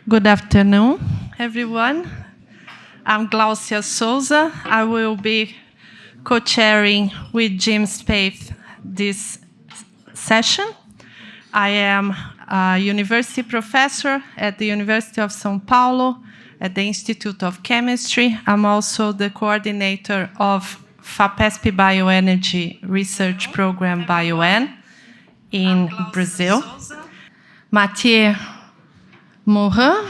Good afternoon, everyone. I'm Glaucia Souza. I will be co-chairing with Jim Spaeth this session. I am a university professor at the University of São Paulo at the Institute of Chemistry. I'm also the coordinator of FAPESP Bioenergy Research Program BioN in Brazil. Mathieu Morin.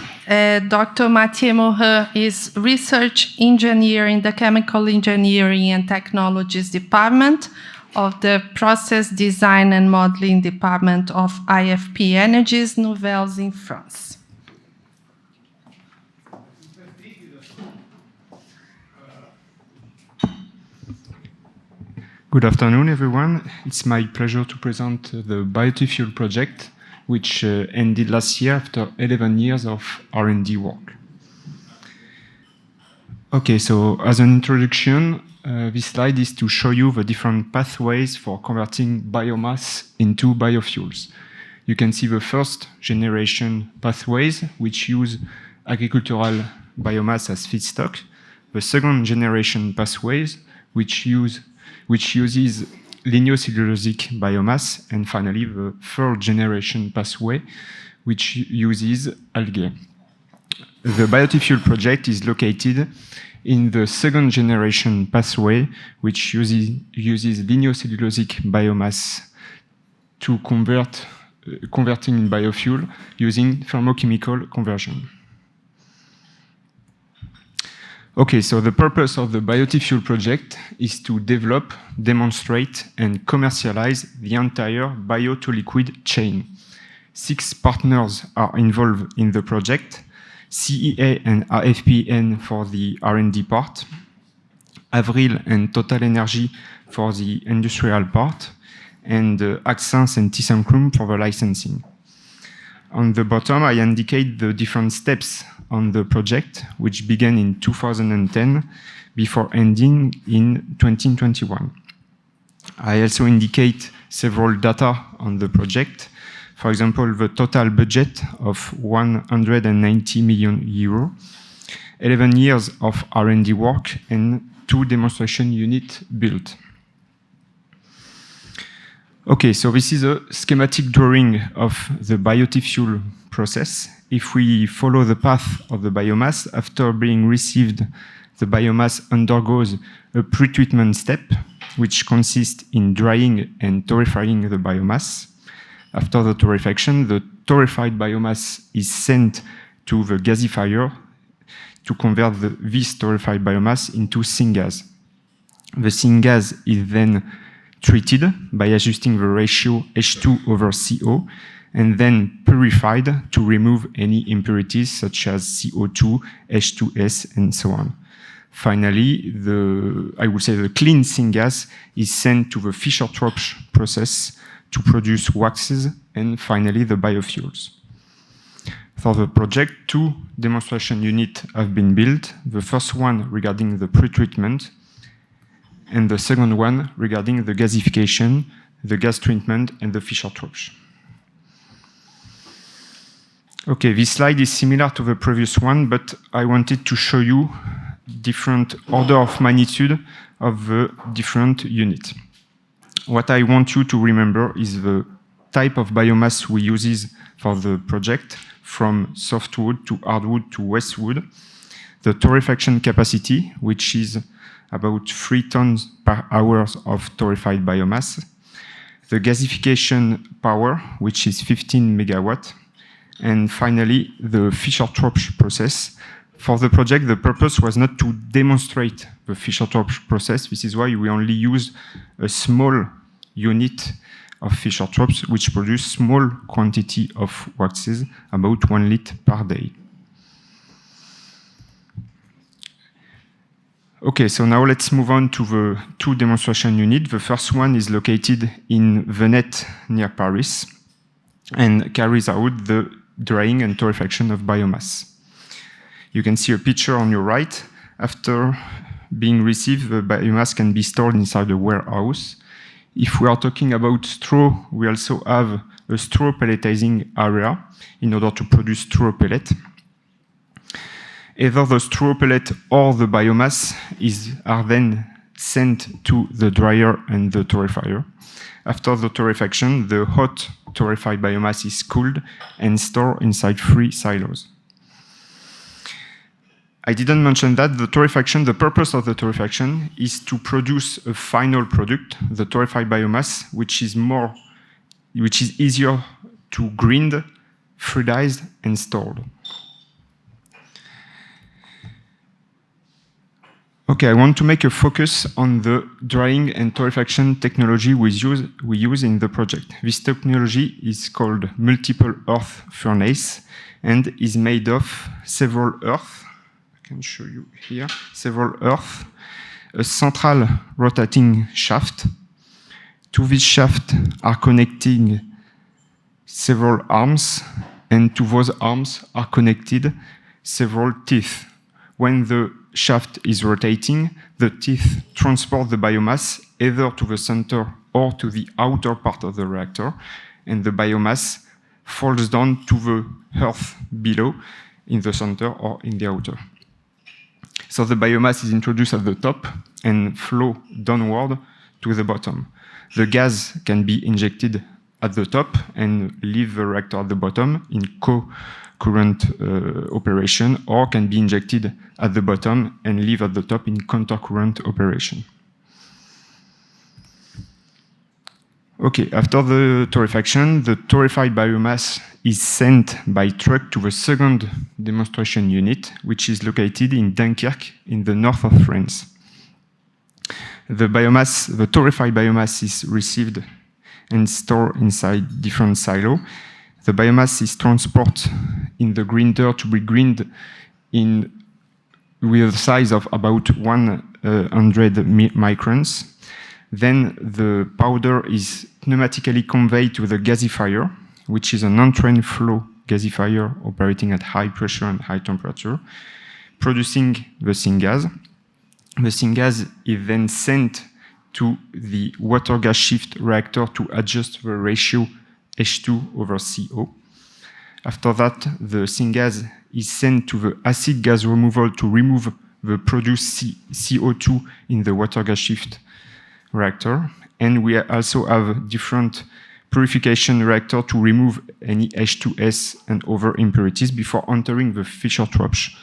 Dr. Mathieu Morin is research engineer in the Chemical Engineering and Technologies Department of the Process Design and Modeling Department of IFP Energies Nouvelles in France. Good afternoon, everyone. It's my pleasure to present the biofuel project, which ended last year after 11 years of R&D work. Okay, so as an introduction, this slide is to show you the different pathways for converting biomass into biofuels. You can see the first generation pathways, which use agricultural biomass as feedstock. The second generation pathways, which uses lignocellulosic biomass, and finally the third generation pathway, which uses algae. The biofuel project is located in the second generation pathway, which uses lignocellulosic biomass to converting in biofuel using thermochemical conversion. Okay, so the purpose of the biofuel project is to develop, demonstrate, and commercialize the entire bio-to-liquid chain. 6 partners are involved in the project: CEA and AFPN for the R&D part, Avril and Total Energy for the industrial part, and Axens and ThyssenKrupp for the licensing. On the bottom, I indicate the different steps on the project, which began in 2010 before ending in 2021. I also indicate several data on the project. For example, the total budget of 190 million euros, 11 years of R&D work, and 2 demonstration units built. Okay, so this is a schematic drawing of the biofuel process. If we follow the path of the biomass, after being received, the biomass undergoes a pretreatment step, which consists in drying and torrefying the biomass. After the torrefaction, the torrefied biomass is sent to the gasifier to convert this torrefied biomass into syngas. The syngas is then treated by adjusting the ratio H2/CO, and then purified to remove any impurities such as CO2, H2S, and so on. Finally, I would say the clean syngas is sent to the Fischer-Tropsch process to produce waxes, and finally the biofuels. For the project, 2 demonstration units have been built, the first one regarding the pretreatment, and the second one regarding the gasification, the gas treatment, and the Fischer-Tropsch. Okay, this slide is similar to the previous one, but I wanted to show you different order of magnitude of the different units. What I want you to remember is the type of biomass we use for the project, from softwood to hardwood to wastewood, the torrefaction capacity, which is about 3 tons per hour of torrefied biomass, the gasification power, which is 15 megawatts, and finally, the Fischer-Tropsch process. For the project, the purpose was not to demonstrate the Fischer-Tropsch process. This is why we only use a small unit of Fischer-Tropsch, which produce small quantity of waxes, about 1 liter per day. Okay, so now let's move on to the 2 demonstration units. The first one is located in Venette, near Paris, and carries out the drying and torrefaction of biomass. You can see a picture on your right. After being received, the biomass can be stored inside a warehouse. If we are talking about straw, we also have a straw pelletizing area in order to produce straw pellet. Either the straw pellet or the biomass are then sent to the dryer and the torrefier. After the torrefaction, the hot torrefied biomass is cooled and stored inside 3 silos. I didn't mention that the purpose of the torrefaction is to produce a final product, the torrefied biomass, which is easier to grind, fluidized, and stored. Okay, I want to make a focus on the drying and torrefaction technology we use in the project. This technology is called multiple earth furnace and is made of several earth. I can show you here, several earth, a central rotating shaft. To this shaft are connecting several arms, and to those arms are connected several teeth. When the shaft is rotating, the teeth transport the biomass either to the center or to the outer part of the reactor, and the biomass falls down to the earth below, in the center or in the outer. So the biomass is introduced at the top and flow downward to the bottom. The gas can be injected at the top and leave the reactor at the bottom in co-current operation, or can be injected at the bottom and leave at the top in counter-current operation. Okay, after the torrefaction, the torrefied biomass is sent by truck to the second demonstration unit, which is located in Dunkirk in the north of France. The torrefied biomass is received and stored inside different silos. The biomass is transported in the grinder to be grind with a size of about 100 microns. Then the powder is pneumatically conveyed to the gasifier, which is an entrained flow gasifier operating at high pressure and high temperature, producing the syngas. The syngas is then sent to the water gas shift reactor to adjust the ratio H2/CO. After that, the syngas is sent to the acid gas removal to remove the produced CO2 in the water gas shift reactor. And we also have different purification reactor to remove any H2S and other impurities before entering the Fischer-Tropsch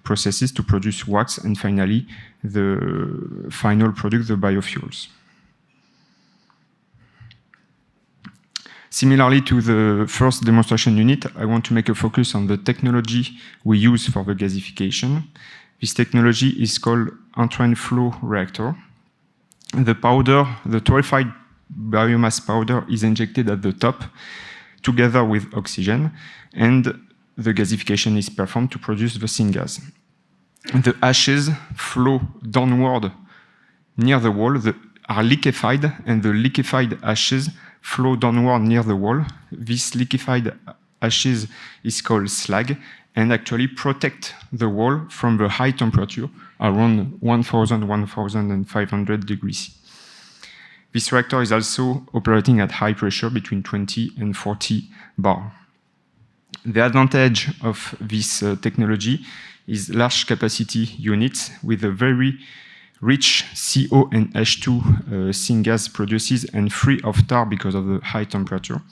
processes to produce wax, and finally the final product, the biofuels. Similarly to the first demonstration unit, I want to make a focus on the technology we use for the gasification. This technology is called entrained flow reactor. The torrefied biomass powder is injected at the top together with oxygen, and the gasification is performed to produce the syngas. The ashes flow downward near the wall, are liquefied, and the liquefied ashes flow downward near the wall. This liquefied ashes is called slag and actually protect the wall from the high temperature, around 1,500 degrees. This reactor is also operating at high pressure between 20 and 40 bar. The advantage of this technology is large capacity units with a very rich CO and H2 syngas produces and free of tar because of the high temperature.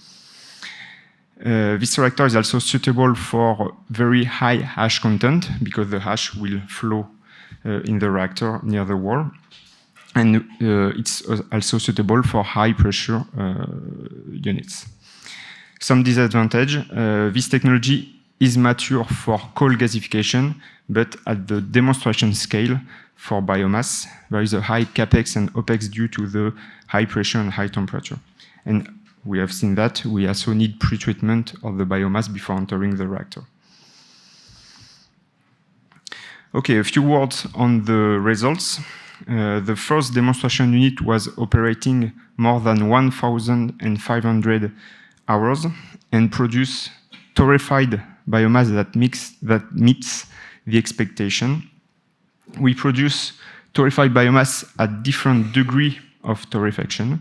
This reactor is also suitable for very high ash content because the ash will flow in the reactor near the wall. And it's also suitable for high pressure units. Some disadvantage, this technology is mature for coal gasification, but at the demonstration scale for biomass, there is a high capex and opex due to the high pressure and high temperature. And we have seen that we also need pretreatment of the biomass before entering the reactor. Okay, a few words on the results. The first demonstration unit was operating more than 1,500 hours and produced torrefied biomass that meets the expectation. We produce torrefied biomass at different degree of torrefaction,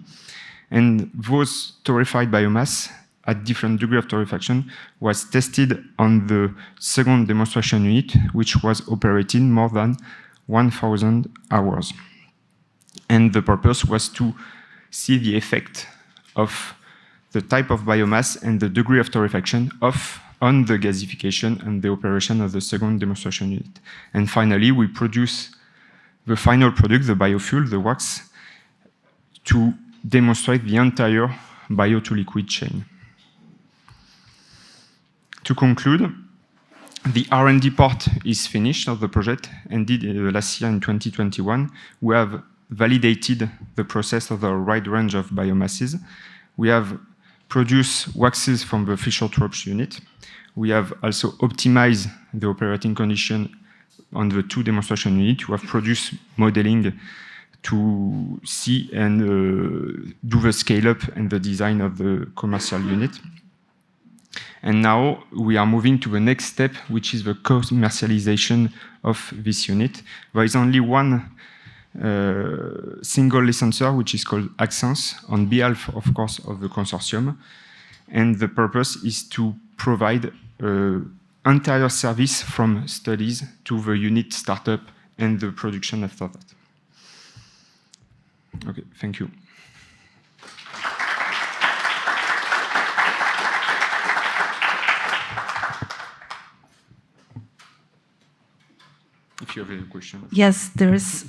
and those torrefied biomass at different degree of torrefaction was tested on the second demonstration unit, which was operating more than 1,000 hours. And the purpose was to see the effect of the type of biomass and the degree of torrefaction on the gasification and the operation of the second demonstration unit. And finally, we produce the final product, the biofuel, the wax, to demonstrate the entire bio-to-liquid chain. To conclude, the R&D part is finished of the project, ended last year in 2021. We have validated the process of a wide range of biomasses. We have produced waxes from the Fischer-Tropsch unit. We have also optimized the operating condition on the 2 demonstration units. We have produced modeling to see and do the scale-up and the design of the commercial unit. And now we are moving to the next step, which is the commercialization of this unit. There is only one single licensor, which is called Axens, on behalf, of course, of the consortium. And the purpose is to provide entire service from studies to the unit startup and the production after that. Okay, thank you. If you have any questions. Yes, there is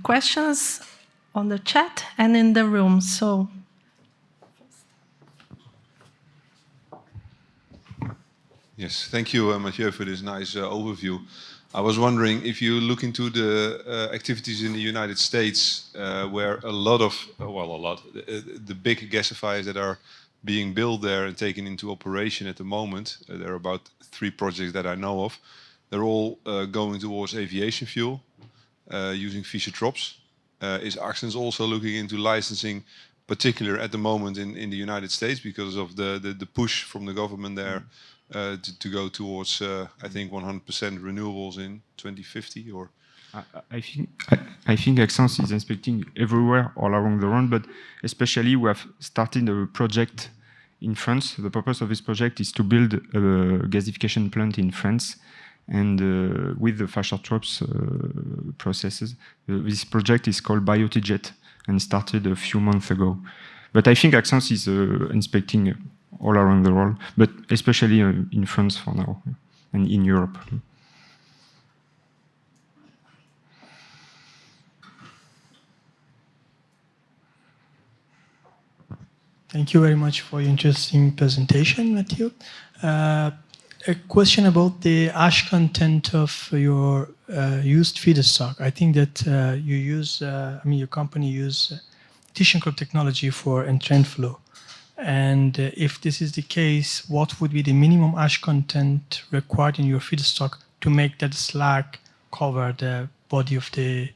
questions on the chat and in the room. So, yes, thank you, Mathieu, for this nice overview. I was wondering if you look into the activities in the United States, where a lot of, the big gasifiers that are being built there and taken into operation at the moment, there are about 3 projects that I know of. They're all going towards aviation fuel, using Fischer-Tropsch. Is Axens also looking into licensing, particular at the moment in the United States, because of the push from the government there to go towards, I think, 100% renewables in 2050? Or I think Axens is inspecting everywhere all around the world, but especially we have started a project in France. The purpose of this project is to build a gasification plant in France. And with the Fischer-Tropsch processes, this project is called Biotijet and started a few months ago. But I think Axens is inspecting all around the world, but especially in France for now and in Europe. Thank you very much for your interesting presentation, Mathieu. A question about the ash content of your used feedstock. I think that you use, your company use ThyssenKrupp technology for entrant flow. And if this is the case, what would be the minimum ash content required in your feedstock to make that slag cover the body of the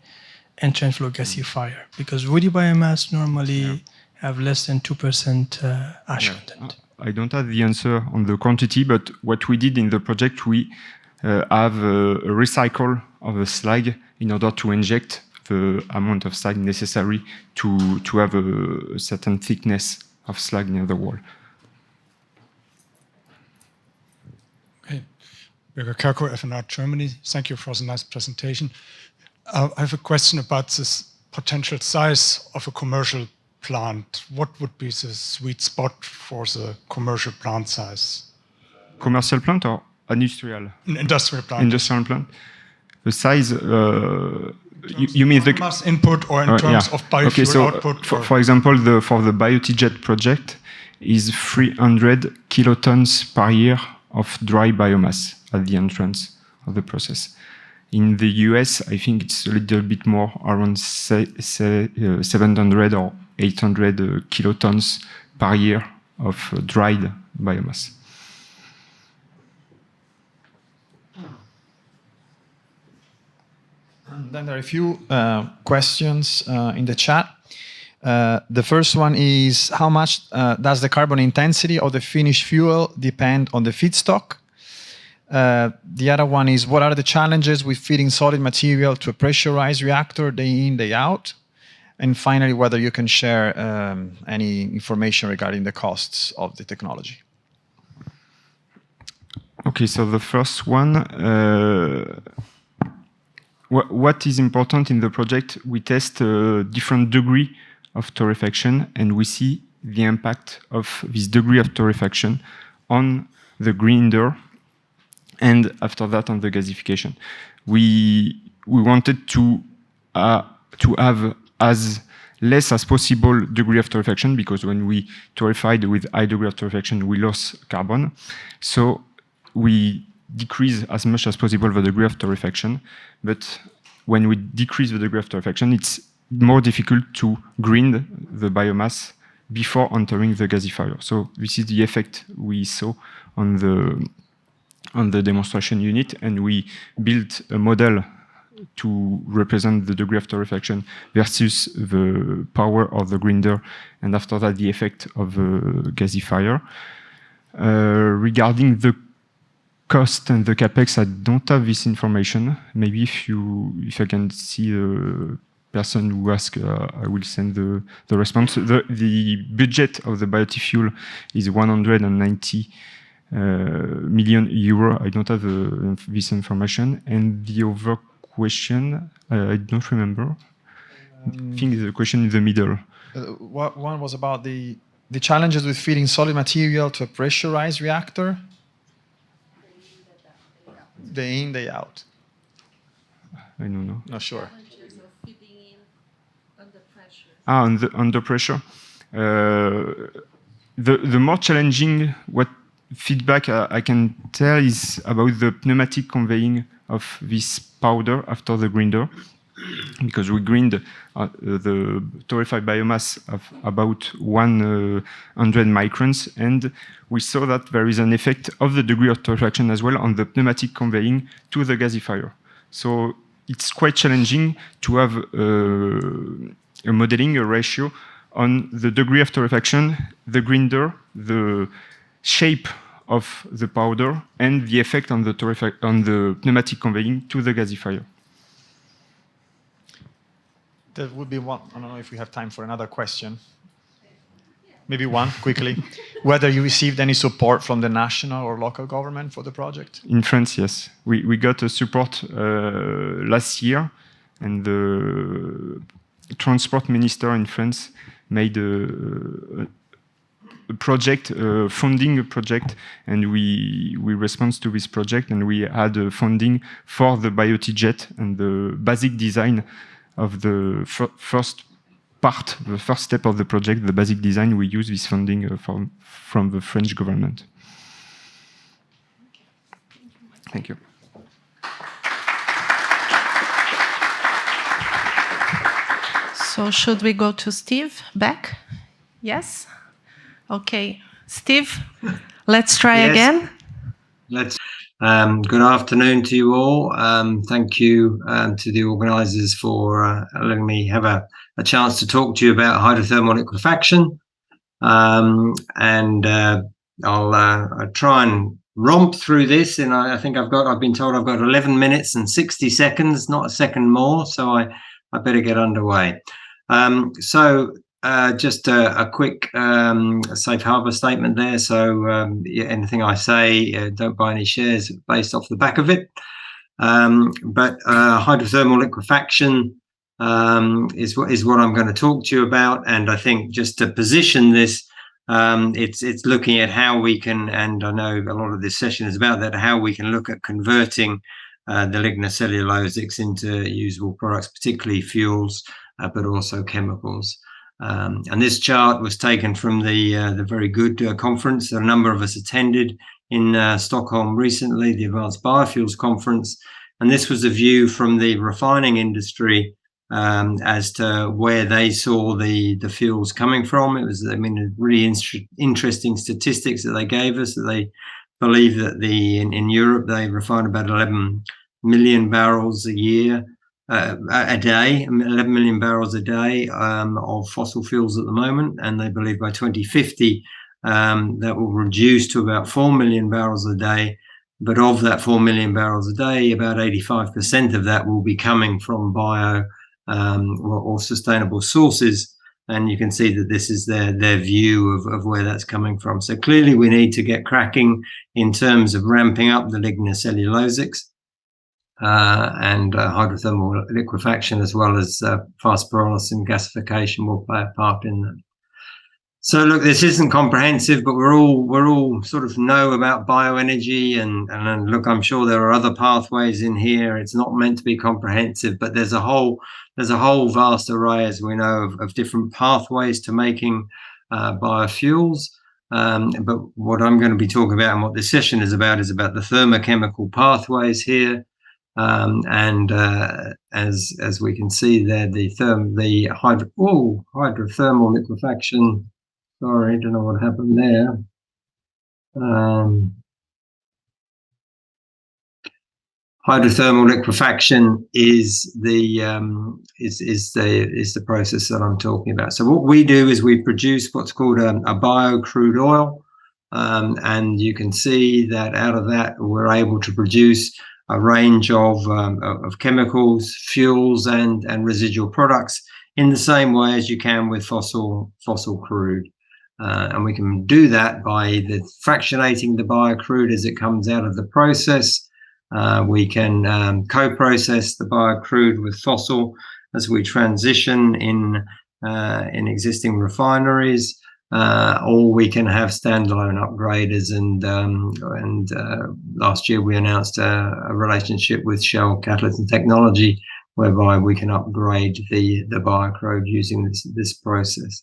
entrant flow gasifier? Because woody biomass normally have less than 2% ash content. I don't have the answer on the quantity, but what we did in the project, we have a recycle of the slag in order to inject the amount of slag necessary to have a certain thickness of slag near the wall. Okay. Birger Kerko, FNR Germany. Thank you for the nice presentation. I have a question about this potential size of a commercial plant. What would be the sweet spot for the commercial plant size? Commercial plant or industrial? Industrial plant. Industrial plant. The size, you mean the mass input or in terms of biofuel output? For example, for the Biotijet project is 300 kilotons per year of dry biomass at the entrance of the process. In the US, I think it's a little bit more, around 700 or 800 kilotons per year of dried biomass. Then there are a few questions in the chat. The first one is, how much does the carbon intensity of the finished fuel depend on the feedstock? The other one is, what are the challenges with feeding solid material to a pressurized reactor day in, day out? And finally, whether you can share any information regarding the costs of the technology. Okay, so the first one, what is important in the project, we test a different degree of torrefaction, and we see the impact of this degree of torrefaction on the grinder, and after that on the gasification. We wanted to have as less as possible degree of torrefaction, because when we torrefied with high degree of torrefaction, we lost carbon. So we decrease as much as possible the degree of torrefaction. But when we decrease the degree of torrefaction, it's more difficult to grind the biomass before entering the gasifier. So this is the effect we saw on the demonstration unit, and we built a model to represent the degree of torrefaction versus the power of the grinder, and after that the effect of the gasifier. Regarding the cost and the capex, I don't have this information. Maybe if I can see the person who asked, I will send the response. The budget of the biofuel is 190 million euro. I don't have this information. And the other question, I don't remember. I think the question in the middle. One was about the challenges with feeding solid material to a pressurized reactor. Day in, day out. I don't know. Not sure. Under pressure. The more challenging feedback I can tell is about the pneumatic conveying of this powder after the grinder, because we grind the torrefied biomass of about 100 microns, and we saw that there is an effect of the degree of torrefaction as well on the pneumatic conveying to the gasifier. So it's quite challenging to have a modeling, a ratio on the degree of torrefaction, the grinder, the shape of the powder, and the effect on the pneumatic conveying to the gasifier. There would be one. I don't know if we have time for another question. Maybe one, quickly. Whether you received any support from the national or local government for the project? In France, yes. We got a support last year, and the transport minister in France made a project, funding a project, and we responded to this project, and we had funding for the BioTJet and the basic design of the first part, the first step of the project, the basic design. We use this funding from the French government. Thank you. So should we go to Steve back? Yes? Okay. Steve, let's try again. Good afternoon to you all. Thank you to the organisers for letting me have a chance to talk to you about hydrothermal liquefaction. I'll try and romp through this, and I think I've been told I've got 11 minutes and 60 seconds, not a second more, so I better get underway. Just a quick safe harbor statement there. So anything I say, don't buy any shares based off the back of it. But hydrothermal liquefaction is what I'm going to talk to you about. And I think just to position this, it's looking at how we can, and I know a lot of this session is about that, how we can look at converting the lignocellulosics into usable products, particularly fuels, but also chemicals. And this chart was taken from the very good conference that a number of us attended in Stockholm recently, the Advanced Biofuels Conference. And this was a view from the refining industry as to where they saw the fuels coming from. It was, really interesting statistics that they gave us, that they believe that in Europe, they refine about 11 million barrels a year. A day, 11 million barrels a day of fossil fuels at the moment, and they believe by 2050 that will reduce to about 4 million barrels a day. But of that 4 million barrels a day, about 85% of that will be coming from bio or sustainable sources. And you can see that this is their view of where that's coming from. So clearly we need to get cracking in terms of ramping up the lignocellulosics, and hydrothermal liquefaction, as well as fast pyrolysis and gasification will play a part in that. So look, this isn't comprehensive, but we're all sort of know about bioenergy, and look, I'm sure there are other pathways in here. It's not meant to be comprehensive, but there's a whole vast array, as we know, of different pathways to making biofuels. But what I'm going to be talking about, and what this session is about the thermochemical pathways here. And as we can see there, the hydrothermal liquefaction. Sorry, don't know what happened there. Hydrothermal liquefaction is the process that I'm talking about. So what we do is we produce what's called a bio crude oil, and you can see that out of that we're able to produce a range of chemicals, fuels, and residual products in the same way as you can with fossil crude. And we can do that by either fractionating the biocrude as it comes out of the process. We can co-process the biocrude with fossil as we transition in existing refineries, or we can have standalone upgraders. And last year we announced a relationship with Shell Catalyst and Technology, whereby we can upgrade the biocrude using this process.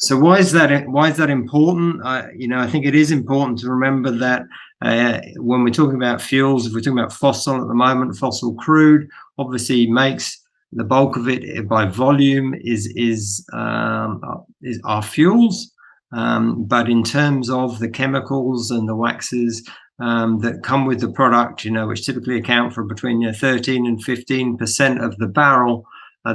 So why is that important? I think it is important to remember that when we're talking about fuels, if we're talking about fossil at the moment, fossil crude obviously makes the bulk of it by volume is our fuels. But in terms of the chemicals and the waxes that come with the product, which typically account for between 13 and 15% of the barrel,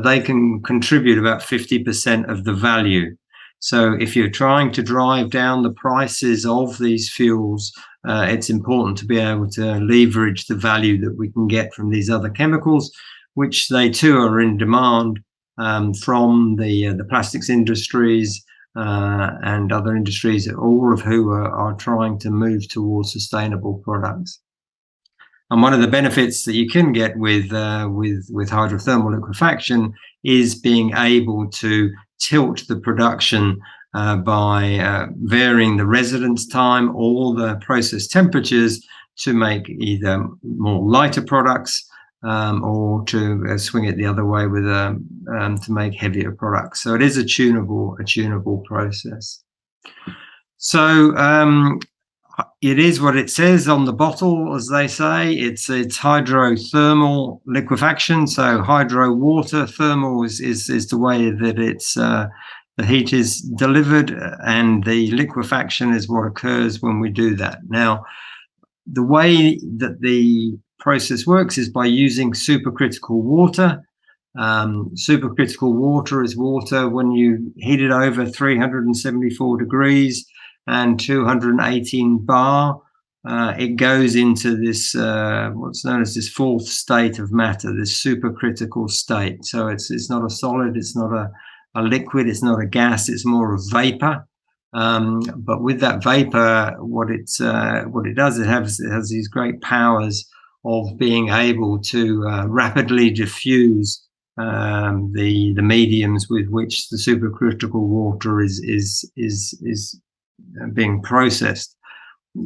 they can contribute about 50% of the value. So if you're trying to drive down the prices of these fuels, it's important to be able to leverage the value that we can get from these other chemicals, which they too are in demand from the plastics industries and other industries, all of who are trying to move towards sustainable products. And one of the benefits that you can get with hydrothermal liquefaction is being able to tilt the production by varying the residence time or the process temperatures to make either more lighter products or to swing it the other way with to make heavier products. So it is a tunable process. So it is what it says on the bottle, as they say. It's hydrothermal liquefaction. So hydro water, thermal is the way that it's the heat is delivered, and the liquefaction is what occurs when we do that. Now, the way that the process works is by using supercritical water. Supercritical water is water when you heat it over 374 degrees and 218 bar. It goes into this what's known as this fourth state of matter, this supercritical state. So it's not a solid, it's not a liquid, it's not a gas, it's more of vapor. But with that vapor, what it does, it has these great powers of being able to rapidly diffuse the mediums with which the supercritical water is being processed.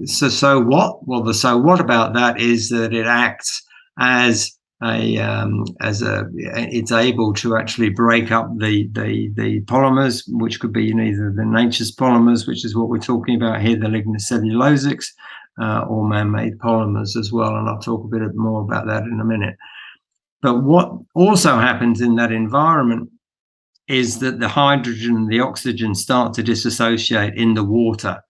So what? Well, the so what about that is that it acts as it's able to actually break up the polymers, which could be either the nature's polymers, which is what we're talking about here, the lignocellulosics, or man-made polymers as well. And I'll talk a bit more about that in a minute. But what also happens in that environment is that the hydrogen and the oxygen start to dissociate in the water.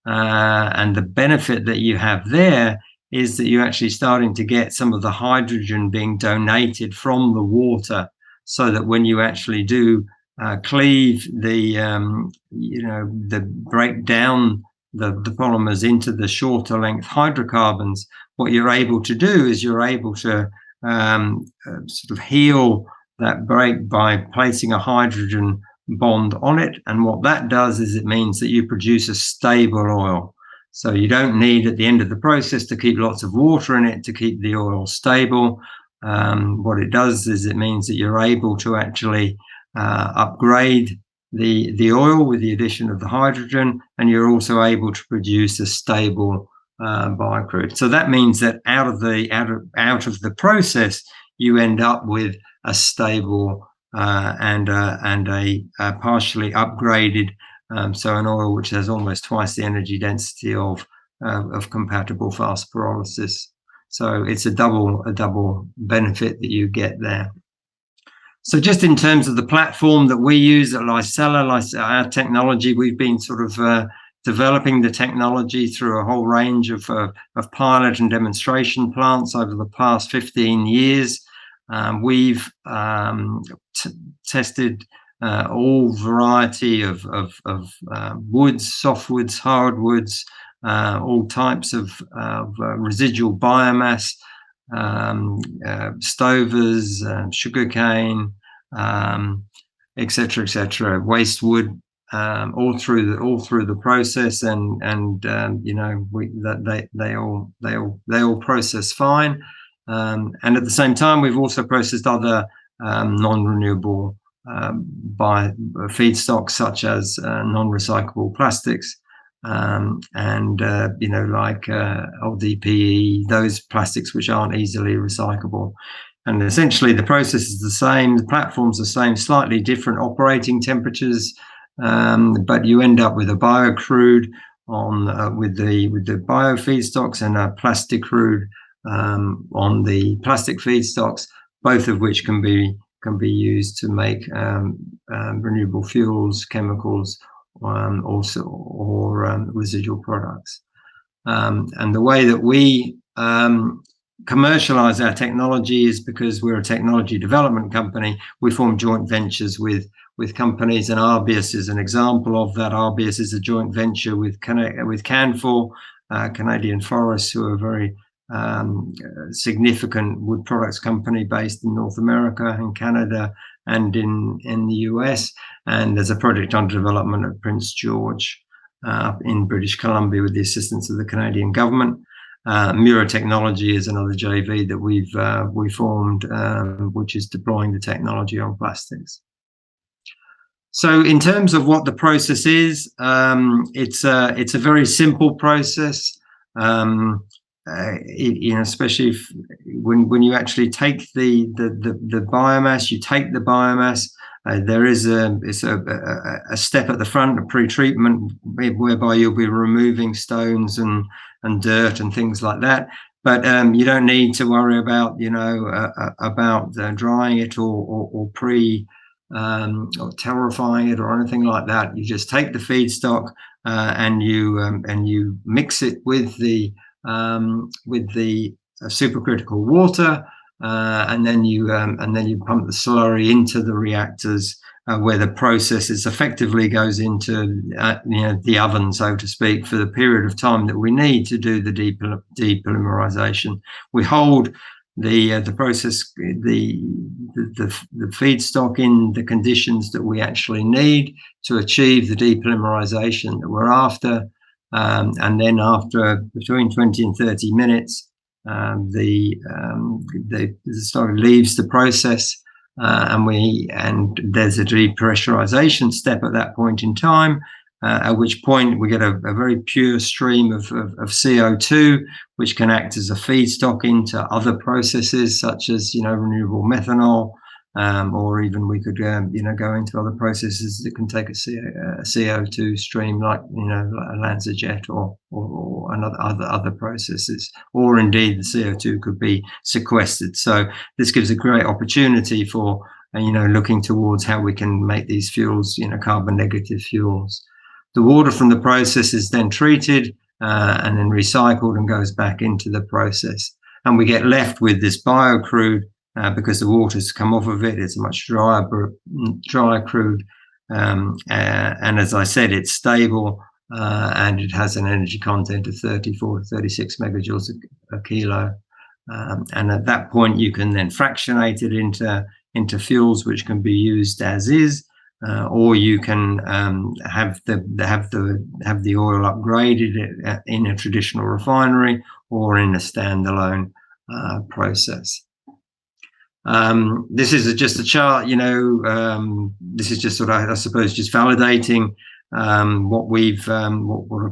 And the benefit that you have there is that you're actually starting to get some of the hydrogen being donated from the water, so that when you actually do cleave break down the polymers into the shorter length hydrocarbons, what you're able to do is you're able to sort of heal break by placing a hydrogen bond on it. And what that does is it means that you produce a stable oil. So you don't need at the end of the process to keep lots of water in it to keep the oil stable. What it does is it means that you're able to actually upgrade the oil with the addition of the hydrogen, and you're also able to produce a stable biocrude. So that means that out of the process, you end up with a stable and a partially upgraded, so an oil which has almost twice the energy density of compatible fast pyrolysis. So it's a double benefit that you get there. So just in terms of the platform that we use at Licella, our technology, we've been sort of developing the technology through a whole range of pilot and demonstration plants over the past 15 years. We've tested all variety of woods, softwoods, hardwoods, all types of residual biomass, stovers, sugarcane, etc., waste wood, all through the process, and you know, they all process fine, and at the same time we've also processed other non-renewable feedstocks such as non-recyclable plastics. And you know, like LDPE, those plastics which aren't easily recyclable. And essentially the process is the same, the platform's the same, slightly different operating temperatures, but you end up with a biocrude with the bio feedstocks and a plastic crude on the plastic feedstocks, both of which can be used to make renewable fuels, chemicals, or residual products. And the way that we commercialize our technology is because we're a technology development company. We form joint ventures with companies, and Arbius is an example of that. Arbius is a joint venture with Canfor, Canadian Forests, who are a very significant wood products company based in North America, in Canada, and in the US. And there's a project under development at Prince George in British Columbia with the assistance of the Canadian government. Mura Technology is another JV that we formed, which is deploying the technology on plastics. So in terms of what the process is, it's a very simple process. You know, especially when you actually take the biomass, you take the biomass. There is a step at the front, a pre-treatment, whereby you'll be removing stones and dirt and things like that. But you don't need to worry about, you know, about drying it or or terrifying it or anything like that. You just take the feedstock and you mix it with the supercritical water, and then you pump the slurry into the reactors, where the process is effectively goes into you know, the oven, so to speak, for the period of time that we need to do the depolymerization. We hold the process, the feedstock in the conditions that we actually need to achieve the depolymerization that we're after. And then after between 20 and 30 minutes, the slurry leaves the process, and there's a depressurization step at that point in time, at which point we get a very pure stream of CO2, which can act as a feedstock into other processes such as, you know, renewable methanol, or even we could you know, go into other processes that can take a CO2 stream, like, you know, like a LanzaJet or other processes, or indeed the CO2 could be sequestered. So this gives a great opportunity for you know, looking towards how we can make these fuels, you know, carbon negative fuels. The water from the process is then treated and then recycled and goes back into the process, and we get left with this biocrude. Because the water's come off of it, it's a much drier crude, and as I said, it's stable, and it has an energy content of 34 to 36 megajoules a kilo, and at that point you can then fractionate it into into fuels which can be used as is, or you can have the oil upgraded in a traditional refinery or in a standalone process. This is just a chart, this is just sort of, I suppose, just validating what we've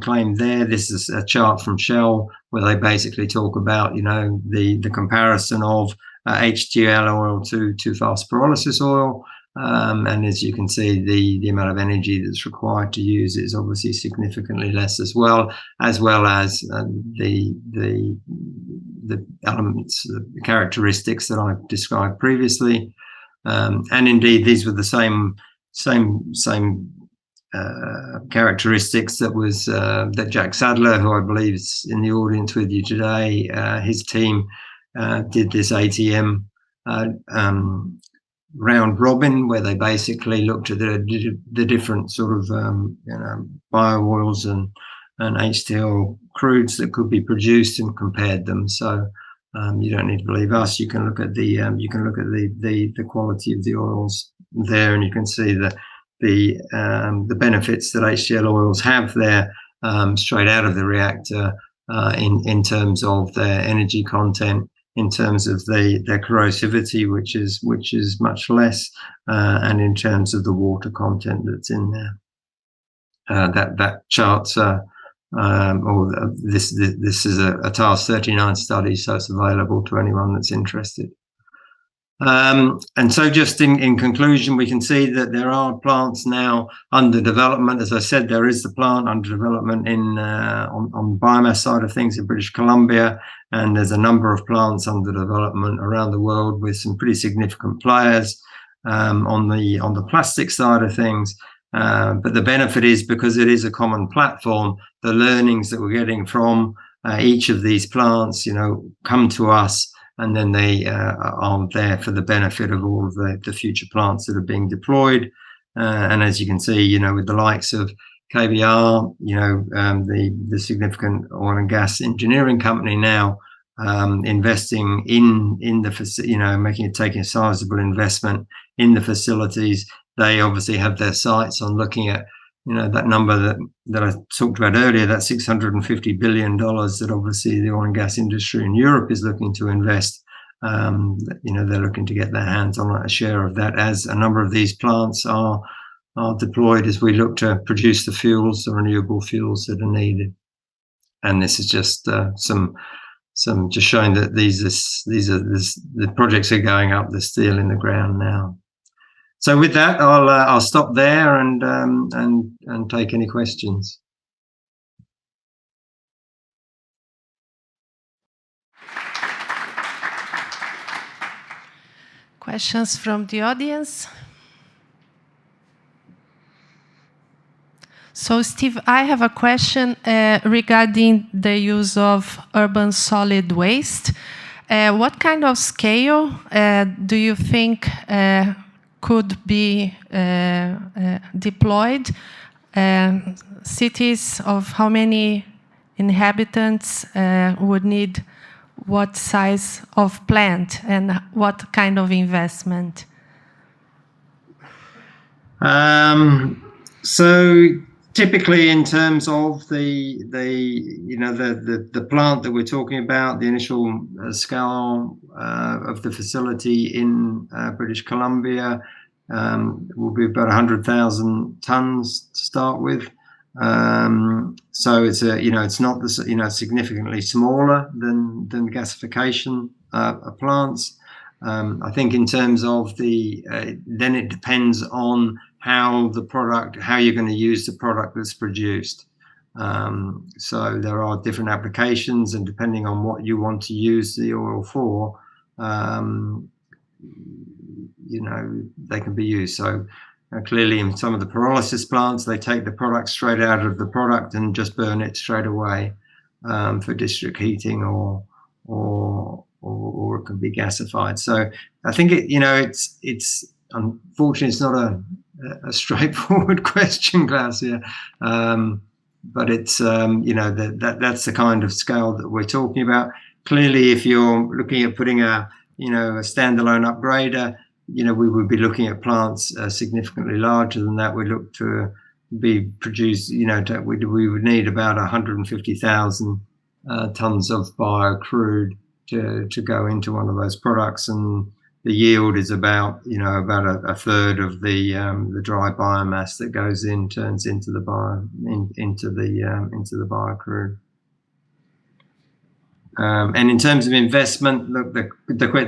claimed there. This is a chart from Shell where they basically talk about, the comparison of HTL oil to fast pyrolysis oil. And as you can see, the amount of energy that's required to use is obviously significantly less as well as the elements, the characteristics that I've described previously. And indeed, these were the same characteristics that Jack Sadler, who I believe is in the audience with you today, his team did this ATM round robin, where they basically looked at the different sort of bio oils and HTL crudes that could be produced and compared them. So you don't need to believe us. You can look at the quality of the oils there, and you can see the benefits that HTL oils have there straight out of the reactor in terms of their energy content, in terms of their corrosivity, which is much less, and in terms of the water content that's in there. That chart's this is a TAS 39 study, so it's available to anyone that's interested. And so just in conclusion, we can see that there are plants now under development. As I said, there is the plant under development on the biomass side of things in British Columbia, and there's a number of plants under development around the world with some pretty significant players on the plastic side of things. But the benefit is, because it is a common platform, the learnings that we're getting from each of these plants, come to us, and then they are there for the benefit of all of the future plants that are being deployed. And as you can see, with the likes of KBR, the significant oil and gas engineering company now investing in the taking a sizable investment in the facilities. They obviously have their sights on looking at, that number that I talked about earlier, that $650 billion that obviously the oil and gas industry in Europe is looking to invest. They're looking to get their hands on a share of that, as a number of these plants are deployed as we look to produce the fuels, the renewable fuels that are needed. And this is just some just showing that the projects are going up. There's steel in the ground now. So with that, I'll stop there and take any questions. Questions from the audience? So, Steve, I have a question regarding the use of urban solid waste. What kind of scale do you think could be deployed? Cities of how many inhabitants would need what size of plant and what kind of investment? So typically, in terms of the plant that we're talking about, the initial scale of the facility in British Columbia will be about 100,000 tons to start with. So it's it's not significantly smaller than gasification plants. I think in terms of then it depends on how you're going to use the product that's produced. So there are different applications, and depending on what you want to use the oil for, they can be used. So clearly, in some of the pyrolysis plants, they take the product straight out of the product and just burn it straight away for district heating, or it can be gasified. So I think it's unfortunately it's not a straightforward question, Glaucia, but it's that's the kind of scale that we're talking about. Clearly, if you're looking at putting a standalone upgrader, we would be looking at plants significantly larger than that. We look to be produced, we would need about 150,000 tons of biocrude to go into one of those products, and the yield is about a third of the dry biomass that goes in turns into the biocrude. And in terms of investment, look,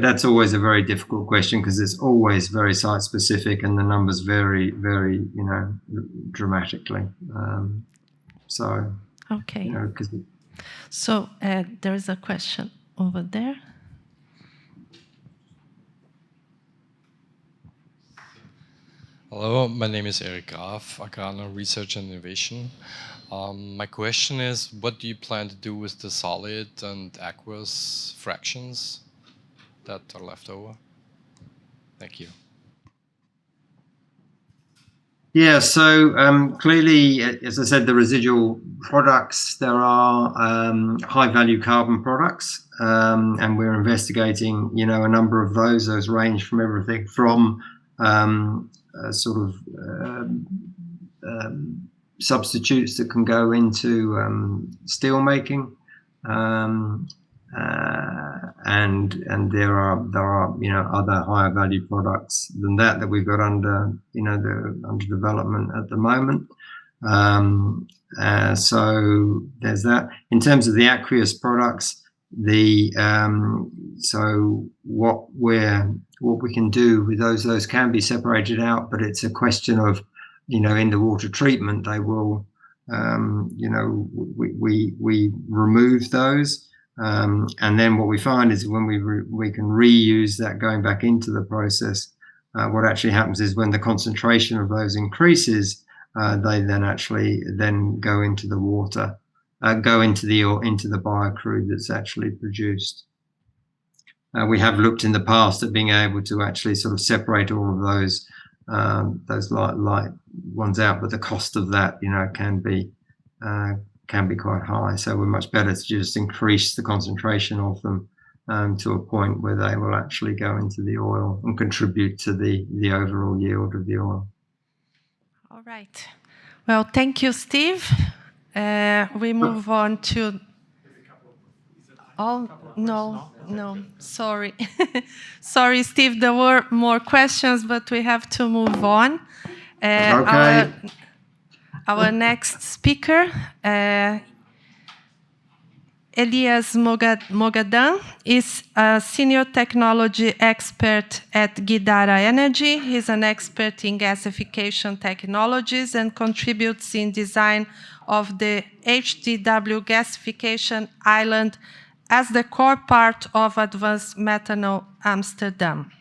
that's always a very difficult question because it's always very site specific and the numbers vary very, dramatically. So, okay. So there is a question over there. Hello, my name is Eric Graf, Agrana Research and Innovation. My question is, what do you plan to do with the solid and aqueous fractions that are left over? Thank you. Yeah, so clearly, as I said, the residual products, there are high-value carbon products, and we're investigating, a number of those. Those range from everything from substitutes that can go into steel making, and there are other higher value products than that we've got under under development at the moment. So there's that. In terms of the aqueous products, so what we can do with those can be separated out, but it's a question of in the water treatment they will we remove those. And then what we find is when we can reuse that going back into the process, what actually happens is when the concentration of those increases, they then actually go into the water, go into the biocrude that's actually produced. We have looked in the past at being able to actually sort of separate all of those light ones out, but the cost of that can be quite high. So we're much better to just increase the concentration of them to a point where they will actually go into the oil and contribute to the overall yield of the oil. All right. Well, thank you, Steve. We move on to... Oh, no, sorry. Sorry, Steve, there were more questions, but we have to move on. Okay. Our next speaker, Elias Mogadan, is a senior technology expert at Guidara Energy. He's an expert in gasification technologies and contributes in design of the HDW gasification island as the core part of Advanced Methanol Amsterdam.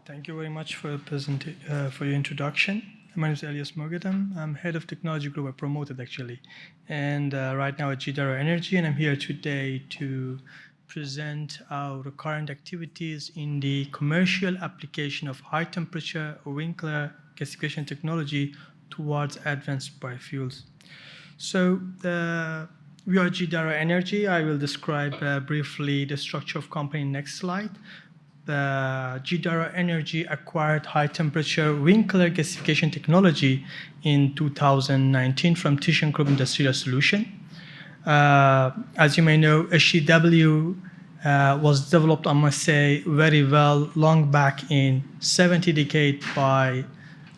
Thank you very much for your introduction. My name is Elias Mogadam. I'm head of technology group. I promoted actually, and right now at Guidara Energy, and I'm here today to present our current activities in the commercial application of high temperature Winkler gasification technology towards advanced biofuels. So we are Guidara Energy. I will describe briefly the structure of company next slide. The Guidara Energy acquired high-temperature Winkler gasification technology in 2019 from ThyssenKrupp Industrial Solutions. As you may know, HDW was developed, I must say, very well long back in 70 decade by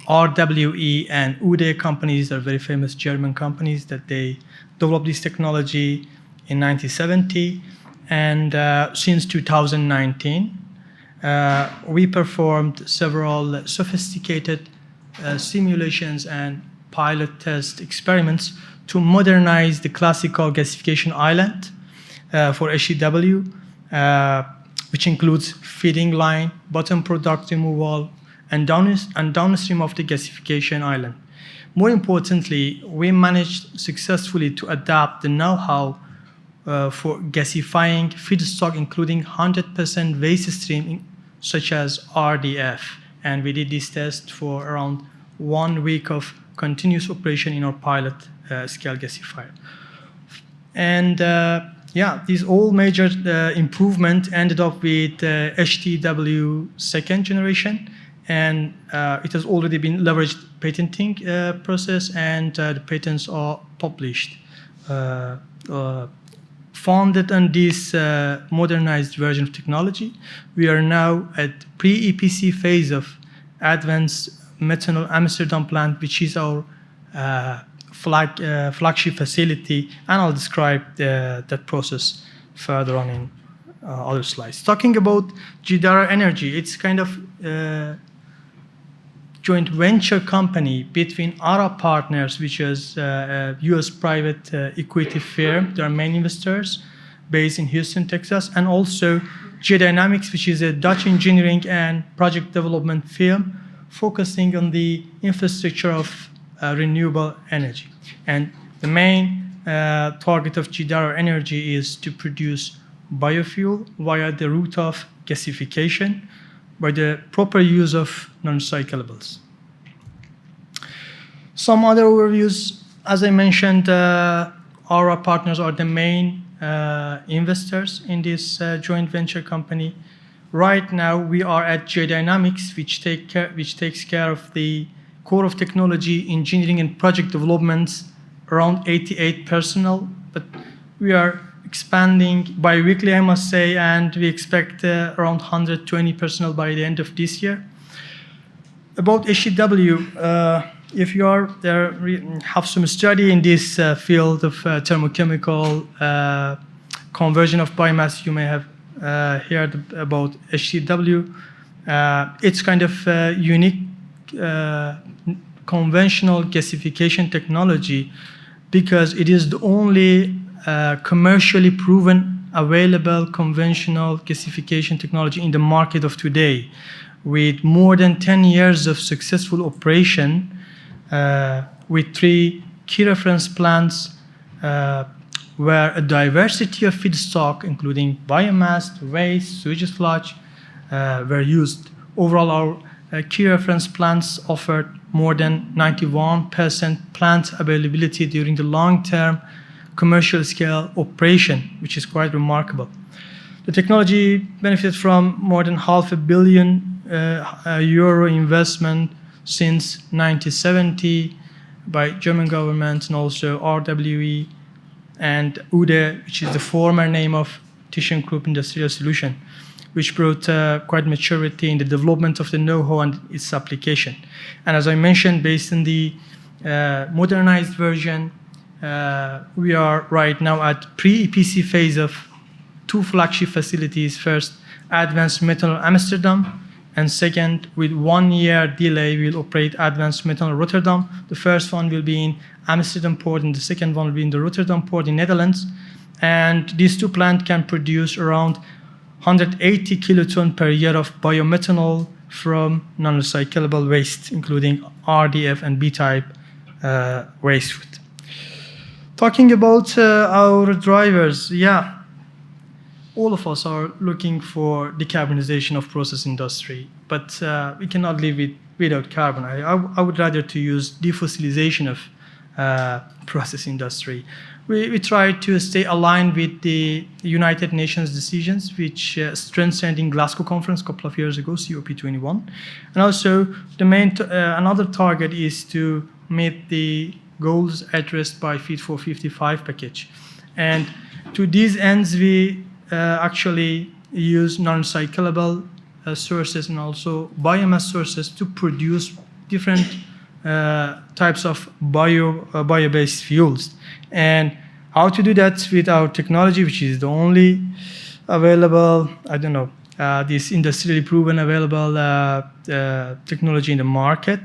RWE and Ude companies. They're very famous German companies that they developed this technology in 1970. And since 2019, we performed several sophisticated simulations and pilot test experiments to modernize the classical gasification island for HDW, which includes feeding line, bottom product removal, and downstream of the gasification island. More importantly, we managed successfully to adapt the know-how for gasifying feedstock, including 100% waste stream, such as RDF. And we did this test for around 1 week of continuous operation in our pilot scale gasifier. And yeah, these all major improvement ended up with HTW second generation, and it has already been leveraged patenting process, and the patents are published. Founded on this modernized version of technology, we are now at pre-EPC phase of advanced methanol Amsterdam plant, which is our flagship facility, and I'll describe that process further on in other slides. Talking about Jidara Energy, it's kind of joint venture company between ARA Partners, which is a US private equity firm. They are main investors based in Houston, Texas, and also Geodynamics, which is a Dutch engineering and project development firm focusing on the infrastructure of renewable energy. And the main target of Jidara Energy is to produce biofuel via the route of gasification by the proper use of non-recyclables. Some other overviews, as I mentioned, our partners are the main investors in this joint venture company. Right now, we are at Geodynamics, which takes care of the core of technology, engineering, and project developments, around 88 personnel. But we are expanding bi-weekly, I must say, and we expect around 120 personnel by the end of this year. About HEW, if you are there, have some study in this field of thermochemical conversion of biomass, you may have heard about HEW. It's kind of unique conventional gasification technology because it is the only commercially proven available conventional gasification technology in the market of today, with more than 10 years of successful operation, with 3 key reference plants where a diversity of feedstock, including biomass, waste, sewage sludge, were used. Overall, our key reference plants offered more than 91% plant availability during the long-term commercial scale operation, which is quite remarkable. The technology benefited from more than €500 million investment since 1970 by German government and also RWE and UDE, which is the former name of ThyssenKrupp Industrial Solution, which brought quite maturity in the development of the know-how and its application. And as I mentioned, based on the modernized version, we are right now at pre-EPC phase of 2 flagship facilities. First, Advanced Methanol Amsterdam, and second, with 1 year delay, we'll operate Advanced Methanol Rotterdam. The first one will be in Amsterdam port, and the second one will be in the Rotterdam port in Netherlands. And these 2 plants can produce around 180 kiloton per year of biomethanol from non-recyclable waste, including RDF and B-type waste food. Talking about our drivers, yeah, all of us are looking for decarbonization of process industry, but we cannot live without carbon. I would rather to use defossilization of process industry. We try to stay aligned with the United Nations decisions, which strengthened in Glasgow conference a couple of years ago, COP21. And also, the main another target is to meet the goals addressed by Fit for 55 package. And to these ends, we actually use non-recyclable sources and also biomass sources to produce different types of bio-based fuels. And how to do that with our technology, which is the only available, this industrially proven available technology in the market,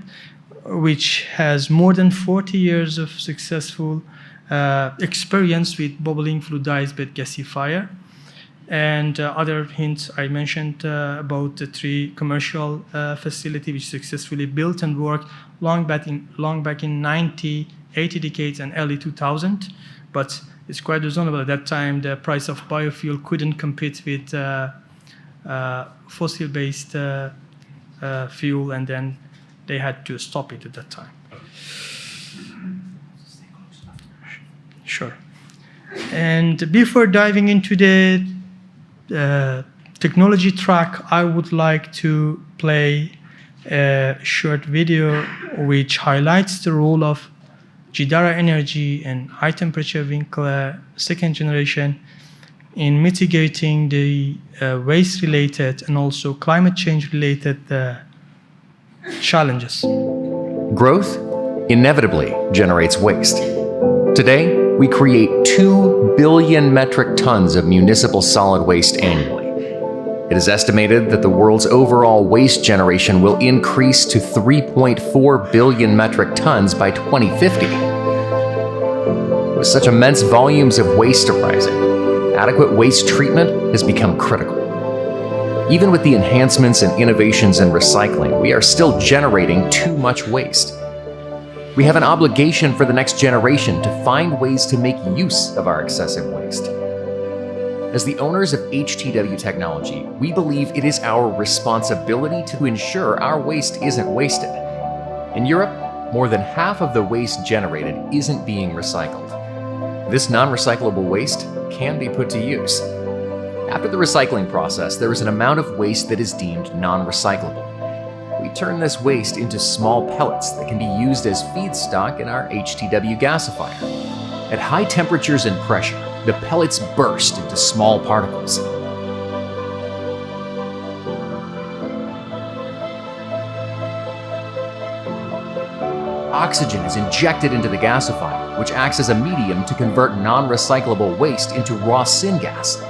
which has more than 40 years of successful experience with bubbling fluidized bed gasifier. And other hints I mentioned about the 3 commercial facility which successfully built and worked long back in 90, 80 decades and early 2000. But it's quite reasonable at that time. The price of biofuel couldn't compete with fossil-based fuel, and then they had to stop it at that time. Sure. And before diving into the technology track, I would like to play a short video which highlights the role of Jidara Energy and high temperature Winkler second generation in mitigating the waste-related and also climate change-related challenges. Growth inevitably generates waste. Today, we create 2 billion metric tons of municipal solid waste annually. It is estimated that the world's overall waste generation will increase to 3.4 billion metric tons by 2050. With such immense volumes of waste arising, adequate waste treatment has become critical. Even with the enhancements and innovations in recycling, we are still generating too much waste. We have an obligation for the next generation to find ways to make use of our excessive waste. As the owners of HTW technology, we believe it is our responsibility to ensure our waste isn't wasted. In Europe, more than half of the waste generated isn't being recycled. This non-recyclable waste can be put to use. After the recycling process, there is an amount of waste that is deemed non-recyclable. We turn this waste into small pellets that can be used as feedstock in our HTW gasifier. At high temperatures and pressure, the pellets burst into small particles. Oxygen is injected into the gasifier, which acts as a medium to convert non-recyclable waste into raw syngas.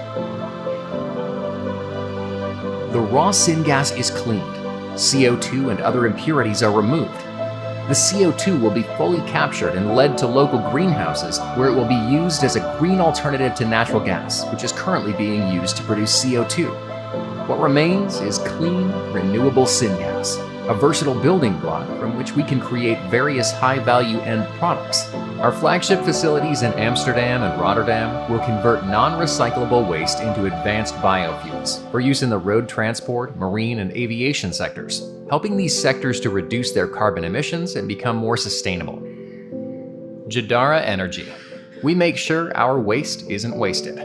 The raw syngas is cleaned. CO2 and other impurities are removed. The CO2 will be fully captured and led to local greenhouses where it will be used as a green alternative to natural gas, which is currently being used to produce CO2. What remains is clean, renewable syngas, a versatile building block from which we can create various high-value end products. Our flagship facilities in Amsterdam and Rotterdam will convert non-recyclable waste into advanced biofuels for use in the road transport, marine, and aviation sectors, helping these sectors to reduce their carbon emissions and become more sustainable. Jidara Energy. We make sure our waste isn't wasted.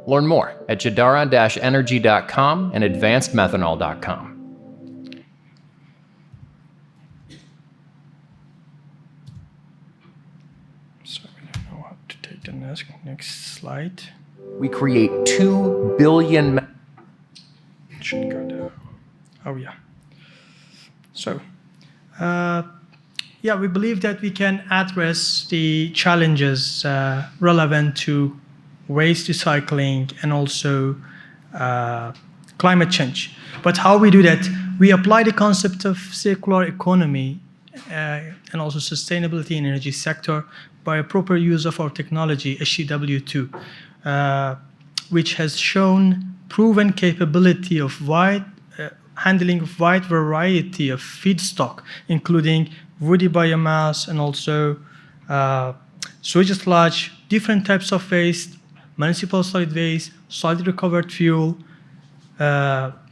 Learn more at jidara-energy.com and advancedmethanol.com. The next slide. We create 2 billion. Should go there. Oh yeah. So, yeah, we believe that we can address the challenges relevant to waste recycling and also climate change. But how we do that? We apply the concept of circular economy and also sustainability in energy sector by a proper use of our technology, HTW2, which has shown proven capability of handling of wide variety of feedstock, including woody biomass and also sewage sludge, different types of waste, municipal solid waste, solid recovered fuel,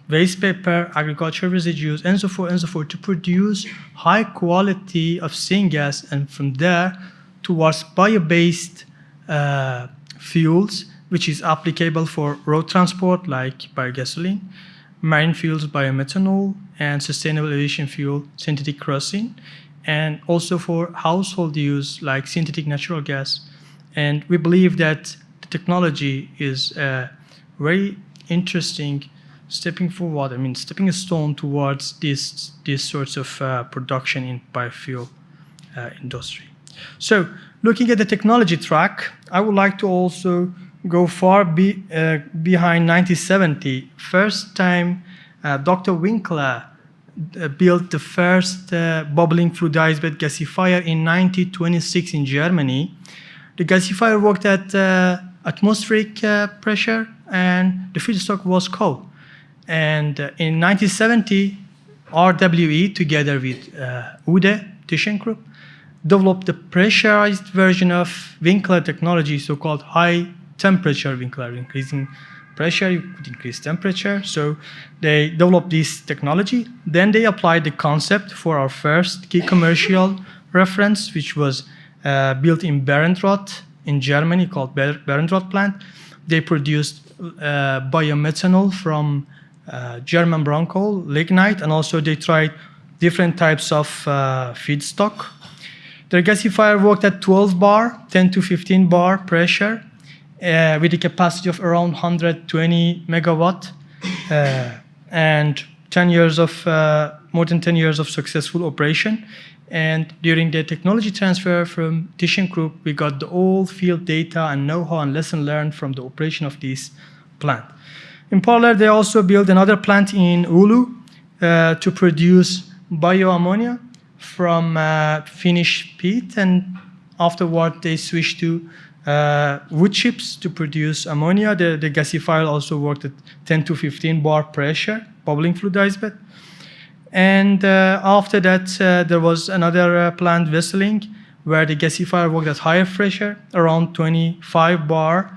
waste paper, agricultural residues, and so forth, to produce high quality of syngas, and from there towards bio-based fuels, which is applicable for road transport like biogasoline, marine fuels, biomethanol, and sustainable aviation fuel, synthetic kerosene, and also for household use like synthetic natural gas. And we believe that the technology is a very interesting stepping stone towards these sorts of production in biofuel industry. So, looking at the technology track, I would like to also go far behind 1970. First time Dr. Winkler built the first bubbling fluidized bed gasifier in 1926 in Germany. The gasifier worked at atmospheric pressure and the feedstock was coal. And in 1970, RWE, together with Ude ThyssenKrupp, developed the pressurized version of Winkler technology, so-called high-temperature Winkler. Increasing pressure, you could increase temperature. So they developed this technology. Then they applied the concept for our first key commercial reference, which was built in Berentrott in Germany called Bioenergy plant. They produced biomethanol from German bronchol, lignite, and also they tried different types of feedstock. Their gasifier worked at 12 bar, 10 to 15 bar pressure with a capacity of around 120 megawatt and 10 years of, more than 10 years of successful operation. And during the technology transfer from ThyssenKrupp, we got the old field data and know-how and lesson learned from the operation of this plant. In parallel, they also built another plant in Oulu to produce bioammonia from finished peat, and afterward they switched to wood chips to produce ammonia. The gasifier also worked at 10 to 15 bar pressure, bubbling fluidized bed. And after that, there was another plant, Wesseling, where the gasifier worked at higher pressure, around 25 bar,